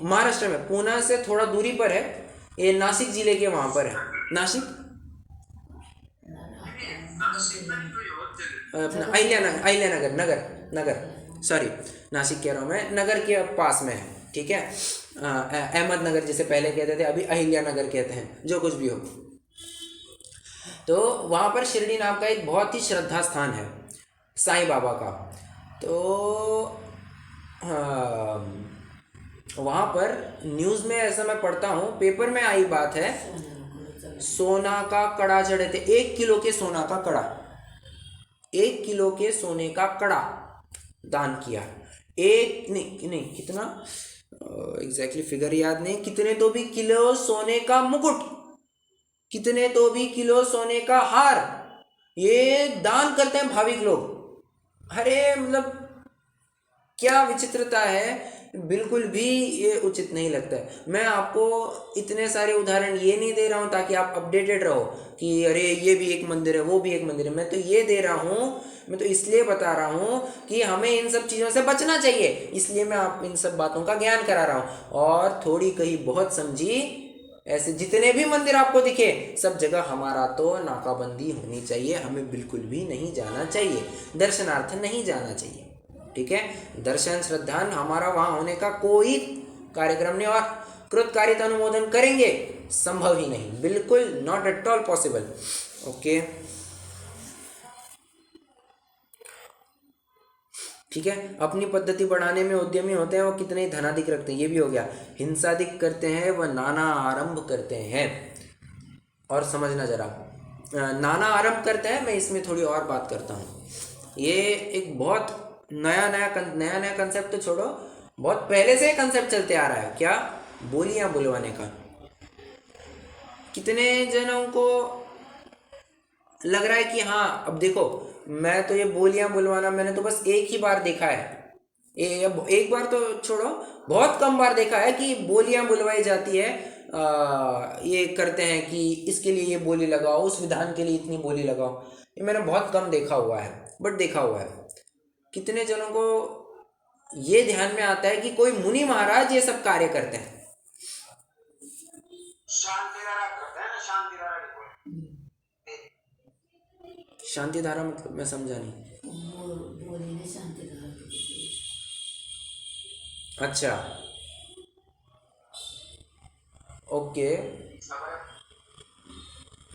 महाराष्ट्र में, पुणे से थोड़ा दूरी पर है, ये नासिक जिले के वहां पर है। नासिक अपना अहिल्यानगर नगर नगर सॉरी, नासिक कह रहा हूँ मैं, नगर के पास में है। ठीक है, अहमदनगर जिसे पहले कहते थे, अभी अहिल्यानगर कहते हैं, जो कुछ भी हो। तो वहाँ पर शिरडी नाम का एक बहुत ही श्रद्धा स्थान है साईं बाबा का। तो वहाँ पर न्यूज़ में ऐसा मैं पढ़ता हूँ, पेपर में आई बात है, सोना का कड़ा चढ़े थे, 1 किलो के सोना का कड़ा, 1 किलो के सोने का कड़ा दान किया। एक नहीं कितना एग्जैक्टली फिगर याद नहीं, कितने तो भी किलो सोने का मुकुट, कितने तो भी किलो सोने का हार, ये दान करते हैं भाविक लोग। अरे मतलब क्या विचित्रता है, बिल्कुल भी ये उचित नहीं लगता है। मैं आपको इतने सारे उदाहरण ये नहीं दे रहा हूँ ताकि आप अपडेटेड रहो कि अरे ये भी एक मंदिर है, वो भी एक मंदिर है। मैं तो ये दे रहा हूँ, मैं तो इसलिए बता रहा हूँ कि हमें इन सब चीज़ों से बचना चाहिए, इसलिए मैं आप इन सब बातों का ज्ञान करा रहा हूँ। और थोड़ी कहीं बहुत समझी, ऐसे जितने भी मंदिर आपको दिखे सब जगह हमारा तो नाकाबंदी होनी चाहिए, हमें बिल्कुल भी नहीं जाना चाहिए, दर्शनार्थ नहीं जाना चाहिए। ठीक है, दर्शन श्रद्धान हमारा वहाँ होने का कोई कार्यक्रम नहीं, और कृतकार्य अनुमोदन करेंगे संभव ही नहीं, बिल्कुल not at all possible. Okay, ठीक है, अपनी पद्धति बढ़ाने में उद्यमी होते हैं, वो कितने ही धनाधिक रखते हैं, ये भी हो गया। हिंसाधिक करते हैं वह नाना आरंभ करते हैं। और समझना जरा, नाना आरंभ करते हैं, मैं इसमें थोड़ी और बात करता हूँ। ये एक बहुत नया कंसेप्ट तो छोड़ो, बहुत पहले से कंसेप्ट चलते आ रहा है। क्या? बोलियां बुलवाने का। कितने जनों को लग रहा है कि हाँ, अब देखो, मैं तो ये बोलियां बुलवाना मैंने तो बस एक ही बार देखा है, एक बार तो छोड़ो, बहुत कम बार देखा है कि बोलियां बुलवाई जाती है। ये करते हैं कि इसके लिए ये बोली लगाओ, उस विधान के लिए इतनी बोली लगाओ, ये मैंने बहुत कम देखा हुआ है, बट देखा हुआ है। कितने जनों को ये ध्यान में आता है कि कोई मुनि महाराज ये सब कार्य करते हैं? शांति करते हैं ना, शांति शांति धारा मतलब मैं समझा नहीं। बोली ने शांति धारा। अच्छा, ओके।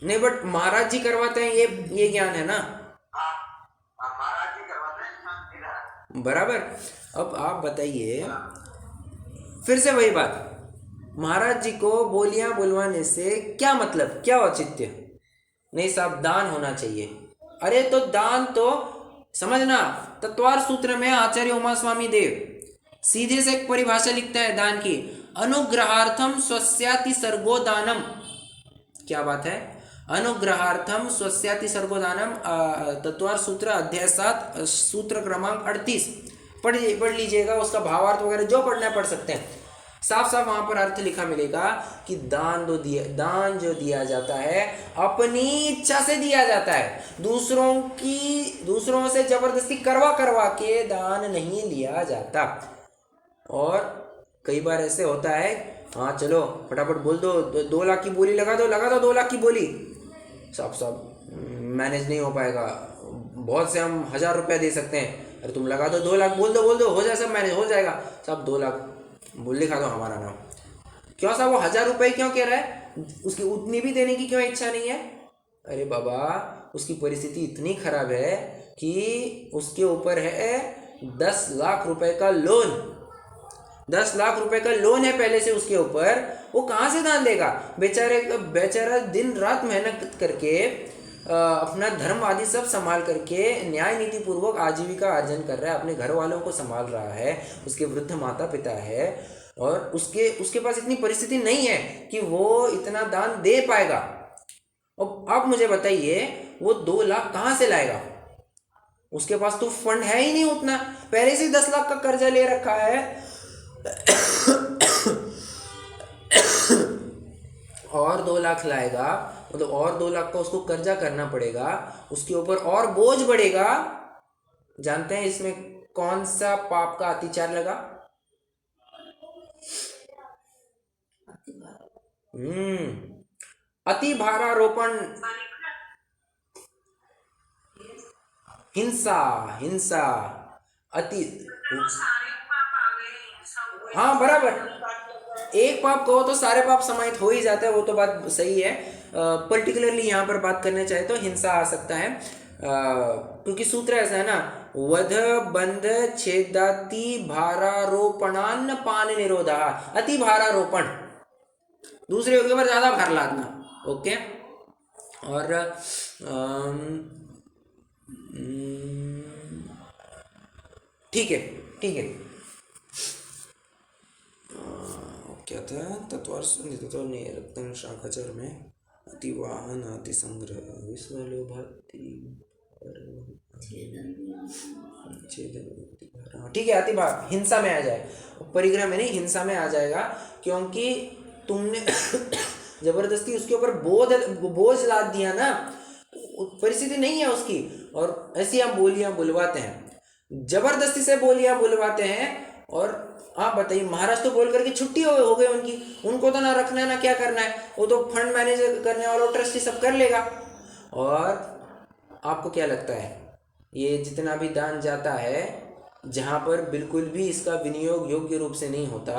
नहीं बट महाराज जी करवाते हैं, ये ज्ञान है ना। महाराज जी करवाते हैं शांति धारा। बराबर। अब आप बताइए, फिर से वही बात, महाराज जी को बोलियां बुलवाने से क्या मतलब, क्या औचित्य? नहीं साहब, दान होना चाहिए। अरे तो दान तो समझना, तत्वार सूत्र में आचार्य उमा स्वामी देव सीधे से एक परिभाषा लिखता है दान की, अनुग्रहार्थम स्वस्याति सर्गो दानम। क्या बात है? अनुग्रहार्थम स्वस्याति सर्गो दानम, तत्वार सूत्र अध्याय 7 सूत्र क्रमांक 38 पढ़ लीजिएगा, उसका भावार्थ वगैरह जो पढ़ना है पढ़ सकते हैं। साफ साफ वहां पर अर्थ लिखा मिलेगा कि दान जो दिया जाता है अपनी इच्छा से दिया जाता है, दूसरों से जबरदस्ती करवा के दान नहीं लिया जाता। और कई बार ऐसे होता है, हाँ चलो फटाफट बोल दो, 2 लाख की बोली लगा दो 2 लाख की बोली। साहब मैनेज नहीं हो पाएगा, बहुत से हम 1000 रुपया दे सकते हैं। अरे तुम लगा दो 2 लाख, बोल दो हो जाए, सब मैनेज हो जाएगा। साहब 2 लाख बोल लिखा दो हमारा नाम। क्यों साहब, वो 1000 रुपये क्यों कह रहा है, उसकी उतनी भी देने की क्यों इच्छा नहीं है? अरे बाबा, उसकी परिस्थिति इतनी खराब है कि उसके ऊपर है 10 लाख रुपए का लोन। 10 लाख रुपए का लोन है पहले से उसके ऊपर, वो कहाँ से दान देगा? बेचारा दिन रात मेहनत करके अपना धर्म आदि सब संभाल करके न्याय नीति पूर्वक आजीविका अर्जन कर रहा है, अपने घर वालों को संभाल रहा है, उसके वृद्ध माता पिता है, और उसके पास इतनी परिस्थिति नहीं है कि वो इतना दान दे पाएगा। अब आप मुझे बताइए, वो 2 लाख कहाँ से लाएगा? उसके पास तो फंड है ही नहीं उतना, पहले से 10 लाख का कर्जा ले रखा है और 2 लाख लाएगा, मतलब और 2 लाख का उसको कर्जा करना पड़ेगा, उसके ऊपर और बोझ बढ़ेगा। जानते हैं इसमें कौन सा पाप का अतिचार लगा? अति भारारोपण, हिंसा अति। हाँ बराबर, एक पाप कहो तो सारे पाप समाहित हो ही जाता है, वो तो बात सही है। पर्टिकुलरली यहाँ पर बात करना चाहे तो हिंसा आ सकता है, क्योंकि सूत्र ऐसा है ना, वध बंध छेदाति भारारोपणान्न पान निरोधा। अति भारारोपण, दूसरे के ऊपर ज्यादा भार लादना। ओके, और ठीक है। क्या था? तत्वार रत्न शाखाचर में अतिवाहन अति संग्रह विश्वलोभाति ठीक है, अति भार हिंसा में आ जाए, परिग्रह में नहीं हिंसा में आ जाएगा, क्योंकि तुमने जबरदस्ती उसके ऊपर बोझ लाद दिया ना, परिस्थिति नहीं है उसकी, और ऐसी हम बोलियां बुलवाते हैं, जबरदस्ती से बोलियां बुलवाते हैं। और आप बताइए, महाराज तो बोल करके छुट्टी हो गई उनकी, उनको तो ना रखना है ना क्या करना है, वो तो फंड मैनेज करने वाला ट्रस्टी सब कर लेगा। और आपको क्या लगता है, ये जितना भी दान जाता है जहाँ पर बिल्कुल भी इसका विनियोग योग्य रूप से नहीं होता,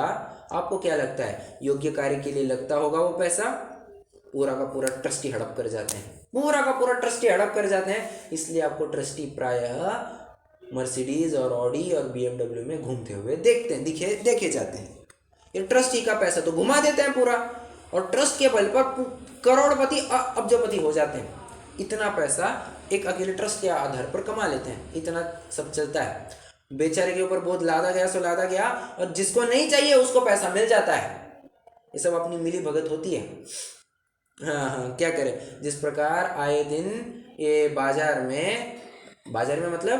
आपको क्या लगता है योग्य कार्य के लिए लगता होगा वो पैसा? पूरा का पूरा ट्रस्टी हड़प कर जाते हैं, पूरा का पूरा ट्रस्टी हड़प कर जाते हैं। इसलिए आपको ट्रस्टी प्रायः मर्सिडीज और ऑडी और BMW में घूमते हुए देखे जाते हैं। ये ट्रस्टी का पैसा तो घुमा देते हैं पूरा, और ट्रस्ट के बल पर करोड़पति अब्जपति हो जाते हैं। इतना पैसा एक अकेले ट्रस्ट के आधार पर कमा लेते हैं, इतना सब चलता है। बेचारे के ऊपर बहुत लादा गया सो लादा गया, और जिसको नहीं चाहिए उसको पैसा मिल जाता है। ये सब अपनी मिली भगत होती है। हाँ, क्या करें, जिस प्रकार आए दिन ये बाजार में मतलब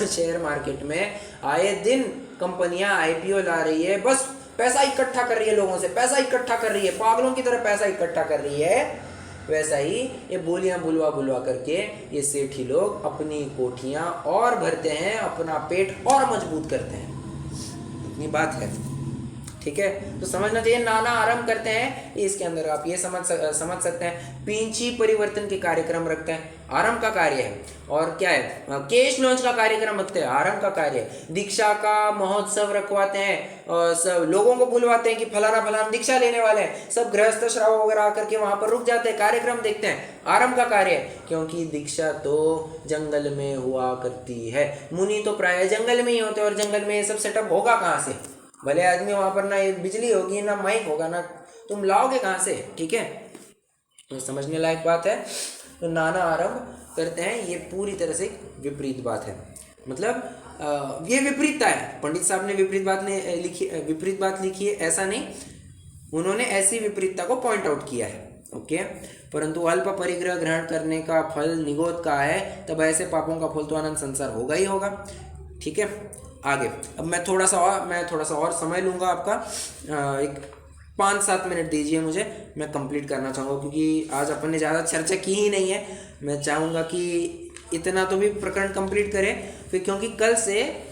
शेयर मार्केट में आए दिन कंपनियां IPO ला रही है, बस पैसा इकट्ठा कर रही है, लोगों से पैसा इकट्ठा कर रही है, पागलों की तरह पैसा इकट्ठा कर रही है। वैसा ही ये बोलियां बुलवा करके ये सेठी लोग अपनी कोठियां और भरते हैं, अपना पेट और मजबूत करते हैं। इतनी बात है। ठीक है, तो समझना चाहिए नाना आरंभ करते हैं, इसके अंदर आप ये समझ सकते हैं पींची परिवर्तन के कार्यक्रम रखते हैं, आरंभ का कार्य है। और क्या है, केश लॉन्च का कार्यक्रम रखते हैं, आरंभ का कार्य है। दीक्षा का महोत्सव रखवाते हैं और सब लोगों को बुलवाते हैं कि फलाना फलाना दीक्षा लेने वाले हैं, सब गृहस्थ श्राव वगैरह आकर के वहां पर रुक जाते हैं, कार्यक्रम देखते हैं, आरंभ का कार्य है। क्योंकि दीक्षा तो जंगल में हुआ करती है, मुनि तो प्राय जंगल में ही होते हैं, और जंगल में ये सब सेटअप होगा कहाँ से, भले आदमी वहां पर ना बिजली होगी ना माइक होगा, ना तुम लाओगे कहाँ से, ठीक है, तो समझने लायक बात है। तो नाना आरंभ करते हैं, ये पूरी तरह से विपरीत बात है, मतलब ये विपरीतता है। पंडित साहब ने विपरीत बात लिखी है ऐसा नहीं, उन्होंने ऐसी विपरीतता को पॉइंट आउट किया है, ओके। परंतु अल्प परिग्रह ग्रहण करने का फल निगोद का है, तब ऐसे पापों का फल तो अनंत संसार होगा ही होगा, ठीक है। आगे अब मैं थोड़ा सा और समय लूँगा आपका, एक 5-7 मिनट दीजिए मुझे, मैं कंप्लीट करना चाहूँगा, क्योंकि आज अपन ने ज़्यादा चर्चा की ही नहीं है। मैं चाहूँगा कि इतना तो भी प्रकरण कंप्लीट करें, फिर क्योंकि कल से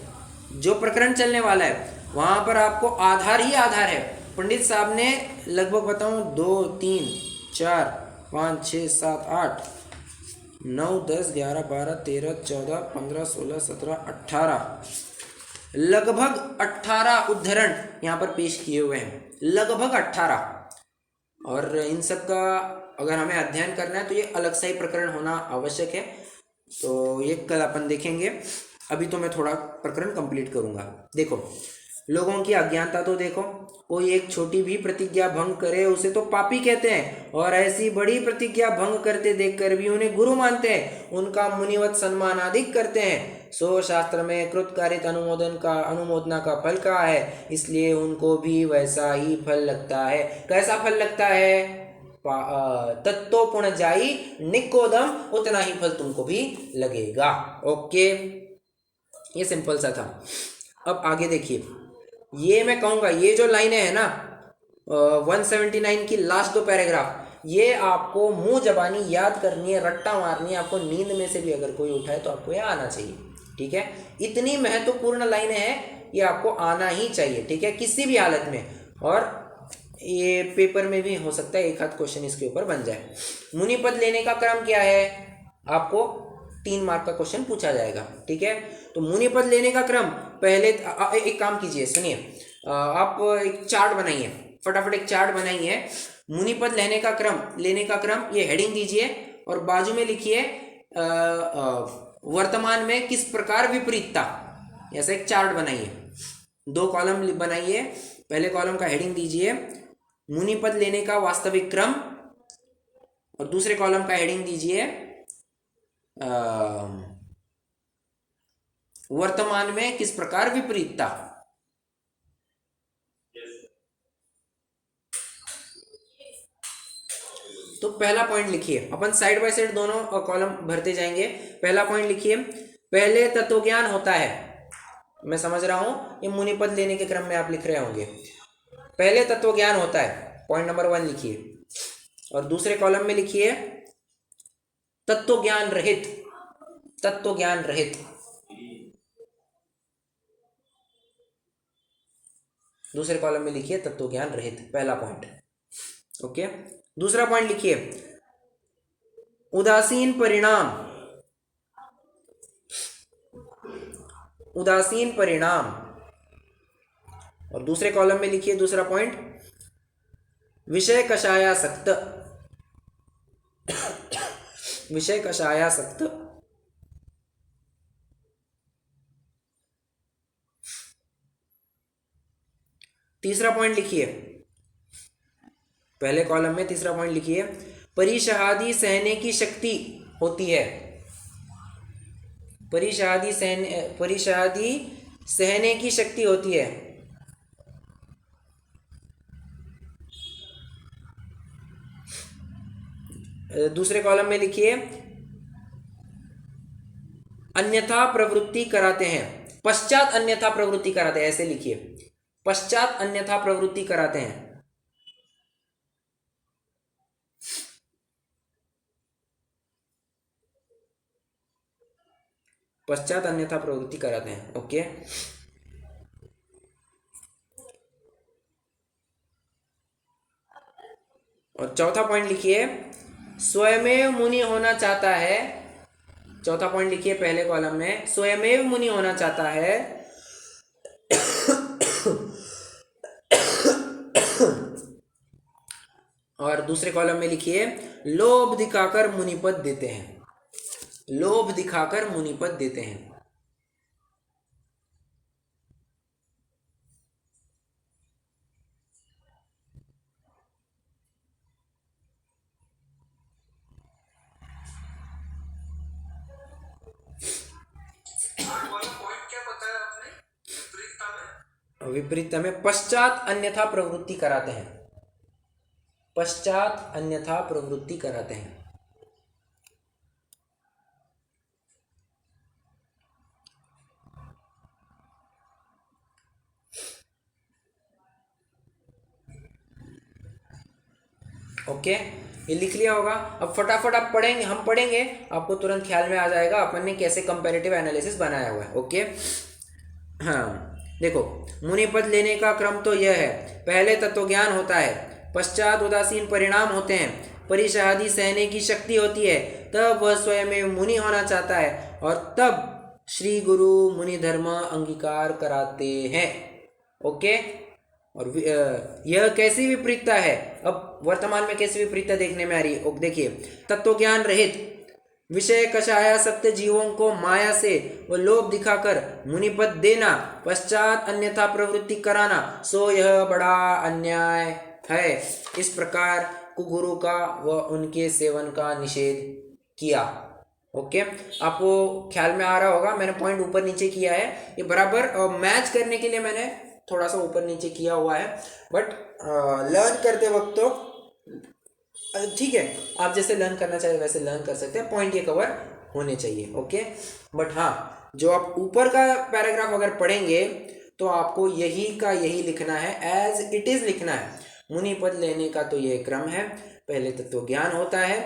जो प्रकरण चलने वाला है वहाँ पर आपको आधार ही आधार है। पंडित साहब ने लगभग बताऊँ 2, 3, 4, 5, 6, 7, 8, 9, 10, 11, 12, 13, 14, 15, 16, 17, 18, लगभग 18 उद्धरण यहाँ पर पेश किए हुए हैं, लगभग 18। और इन सब का अगर हमें अध्ययन करना है तो ये अलग सा ही प्रकरण होना आवश्यक है, तो ये कल अपन देखेंगे। अभी तो मैं थोड़ा प्रकरण कंप्लीट करूँगा। देखो, लोगों की अज्ञानता तो देखो, कोई एक छोटी भी प्रतिज्ञा भंग करे उसे तो पापी कहते हैं, और ऐसी बड़ी प्रतिज्ञा भंग करते देखकर भी उन्हें गुरु मानते हैं, उनका मुनिवत सम्मान अधिक करते हैं। सो शास्त्र में कृतकार्यित अनुमोदना का फल कहा है, इसलिए उनको भी वैसा ही फल लगता है। कैसा फल लगता है? तत्तो पुण्य जाई निकोदम, उतना ही फल तुमको भी लगेगा, ओके। ये सिंपल सा था। अब आगे देखिए, ये मैं कहूँगा ये जो लाइनें है ना 179 की लास्ट 2 पैराग्राफ, ये आपको मुंह जबानी याद करनी है, रट्टा मारनी है। आपको नींद में से भी अगर कोई उठाए तो आपको ये आना चाहिए, ठीक है। इतनी महत्वपूर्ण लाइनें हैं, ये आपको आना ही चाहिए, ठीक है, किसी भी हालत में। और ये पेपर में भी हो सकता है एक आध क्वेश्चन इसके ऊपर बन जाए। मुनिपद लेने का क्रम क्या है, आपको 3 मार्क का क्वेश्चन पूछा जाएगा, ठीक है। तो मुनिपद लेने का क्रम, पहले एक काम कीजिए, सुनिए, आप एक चार्ट बनाइए, फटाफट एक चार्ट बनाइए, मुनिपद लेने का क्रम, ये हेडिंग दीजिए और बाजू में लिखिए वर्तमान में किस प्रकार विपरीतता, ऐसा एक चार्ट बनाइए। 2 कॉलम बनाइए, पहले कॉलम का हेडिंग दीजिए मुनिपद लेने का वास्तविक क्रम, और दूसरे कॉलम का हेडिंग दीजिए वर्तमान में किस प्रकार विपरीतता। तो पहला पॉइंट लिखिए, अपन साइड बाय साइड दोनों कॉलम भरते जाएंगे। पहला पॉइंट लिखिए, पहले तत्वज्ञान होता है। मैं समझ रहा हूं ये मुनिपद लेने के क्रम में आप लिख रहे होंगे, पहले तत्वज्ञान होता है, पॉइंट नंबर 1 लिखिए। और दूसरे कॉलम में लिखिए तत्वज्ञान रहित, तत्वज्ञान रहित। दूसरे कॉलम में लिखिए तत्वज्ञान रहित, पहला पॉइंट, ओके। दूसरा पॉइंट लिखिए उदासीन परिणाम, उदासीन परिणाम। और दूसरे कॉलम में लिखिए दूसरा पॉइंट विषय कषायासक्त, विषय कषायासक्त। तीसरा पॉइंट लिखिए, पहले कॉलम में तीसरा पॉइंट लिखिए परिशहादि सहने की शक्ति होती है, परिशहादि सहने की शक्ति होती है। दूसरे कॉलम में लिखिए अन्यथा प्रवृत्ति कराते हैं, पश्चात अन्यथा प्रवृत्ति कराते हैं, ऐसे लिखिए, पश्चात अन्यथा प्रवृत्ति कराते हैं। पश्चात अन्यथा प्रवृत्ति कराते हैं, ओके। और चौथा पॉइंट लिखिए, स्वयमेव मुनि होना चाहता है। चौथा पॉइंट लिखिए पहले कॉलम में, स्वयमेव मुनि होना चाहता है और दूसरे कॉलम में लिखिए, लोभ दिखाकर मुनिपद देते हैं। लोभ दिखाकर मुनिपद देते हैं। आठ वाला पॉइंट क्या बताया आपने, विपरीतता में? विपरीतता में पश्चात अन्यथा प्रवृत्ति कराते हैं। पश्चात अन्यथा प्रवृत्ति कराते हैं। ओके, ये लिख लिया होगा। अब फटाफट आप पढ़ेंगे, हम पढ़ेंगे, आपको तुरंत ख्याल में आ जाएगा अपन ने कैसे कंपैरेटिव एनालिसिस बनाया हुआ है। ओके, हाँ देखो, मुनिपद लेने का क्रम तो यह है, पहले तत्वज्ञान होता है, पश्चात उदासीन परिणाम होते हैं, परिषादी सहने की शक्ति होती है, तब वह स्वयं में मुनि होना चाहता है और तब श्री गुरु मुनि धर्म अंगीकार कराते हैं। ओके, और यह कैसी विपरीतता है, अब वर्तमान में कैसी विपरीतता देखने में आ रही है। देखिए, तत्वज्ञान रहित विषय कषायासक्त जीवों को माया से व लोभ दिखाकर मुनिपद देना, पश्चात अन्यथा प्रवृत्ति कराना, सो यह बड़ा अन्याय है। इस प्रकार कुगुरु का व उनके सेवन का निषेध किया। ओके, आपको ख्याल में आ रहा होगा, मैंने पॉइंट ऊपर नीचे किया है, ये बराबर मैच करने के लिए मैंने थोड़ा सा ऊपर नीचे किया हुआ है, बट लर्न करते वक्त तो ठीक है, आप जैसे लर्न करना चाहिए वैसे लर्न कर सकते हैं, पॉइंट ये कवर होने चाहिए। ओके, बट हाँ, जो आप ऊपर का पैराग्राफ अगर पढ़ेंगे तो आपको यही का यही लिखना है, एज इट इज लिखना है। मुनि पद लेने का तो यह क्रम है, पहले तत्व ज्ञान होता है,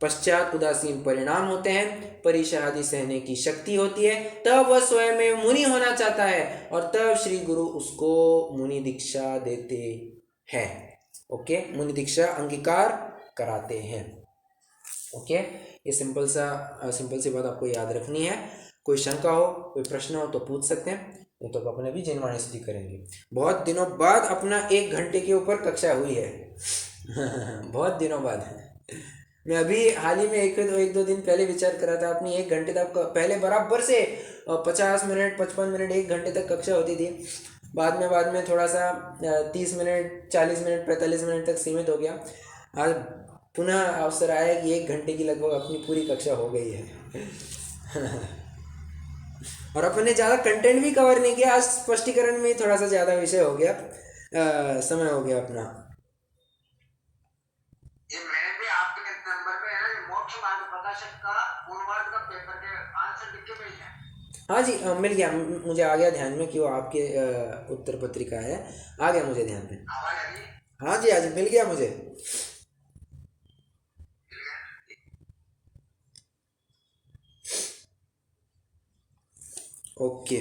पश्चात उदासीन परिणाम होते हैं, परिषादी सहने की शक्ति होती है, तब वह स्वयं में मुनि होना चाहता है और तब श्री गुरु उसको मुनि दीक्षा देते हैं। ओके, मुनि दीक्षा अंगीकार कराते हैं। ओके, ये सिंपल सी बात आपको याद रखनी है। कोई शंका हो, कोई प्रश्न हो तो पूछ सकते हैं, नहीं तो अपने भी जिनवाणी स्तुति करेंगे। बहुत दिनों बाद अपना 1 घंटे के ऊपर कक्षा हुई है बहुत दिनों बाद। मैं अभी हाल ही में एक दो दिन पहले विचार करा था, अपनी 1 घंटे तक पहले बराबर से 50 मिनट 55 मिनट 1 घंटे तक कक्षा होती थी, बाद में थोड़ा सा 30 मिनट 40 मिनट 45 मिनट तक सीमित हो गया। आज पुनः अवसर आया कि 1 घंटे की लगभग अपनी पूरी कक्षा हो गई है और अपन ने ज़्यादा कंटेंट भी कवर नहीं किया, आज स्पष्टीकरण में थोड़ा सा ज़्यादा विषय हो गया, समय हो गया अपना। ये मैंने भी आपके नंबर पे है ना, ये मोक्ष मार्ग प्रकाशक का पूर्वार्ध का पेपर के आंसर लिख के भेजा। हाँ जी, मिल गया, मुझे आ गया ध्यान में कि वो आपके उत्तर पत्रिका है, आ गया मुझे ध्यान में। आवाज आ रही है? हाँ जी, आज मिल गया मुझे। ओके।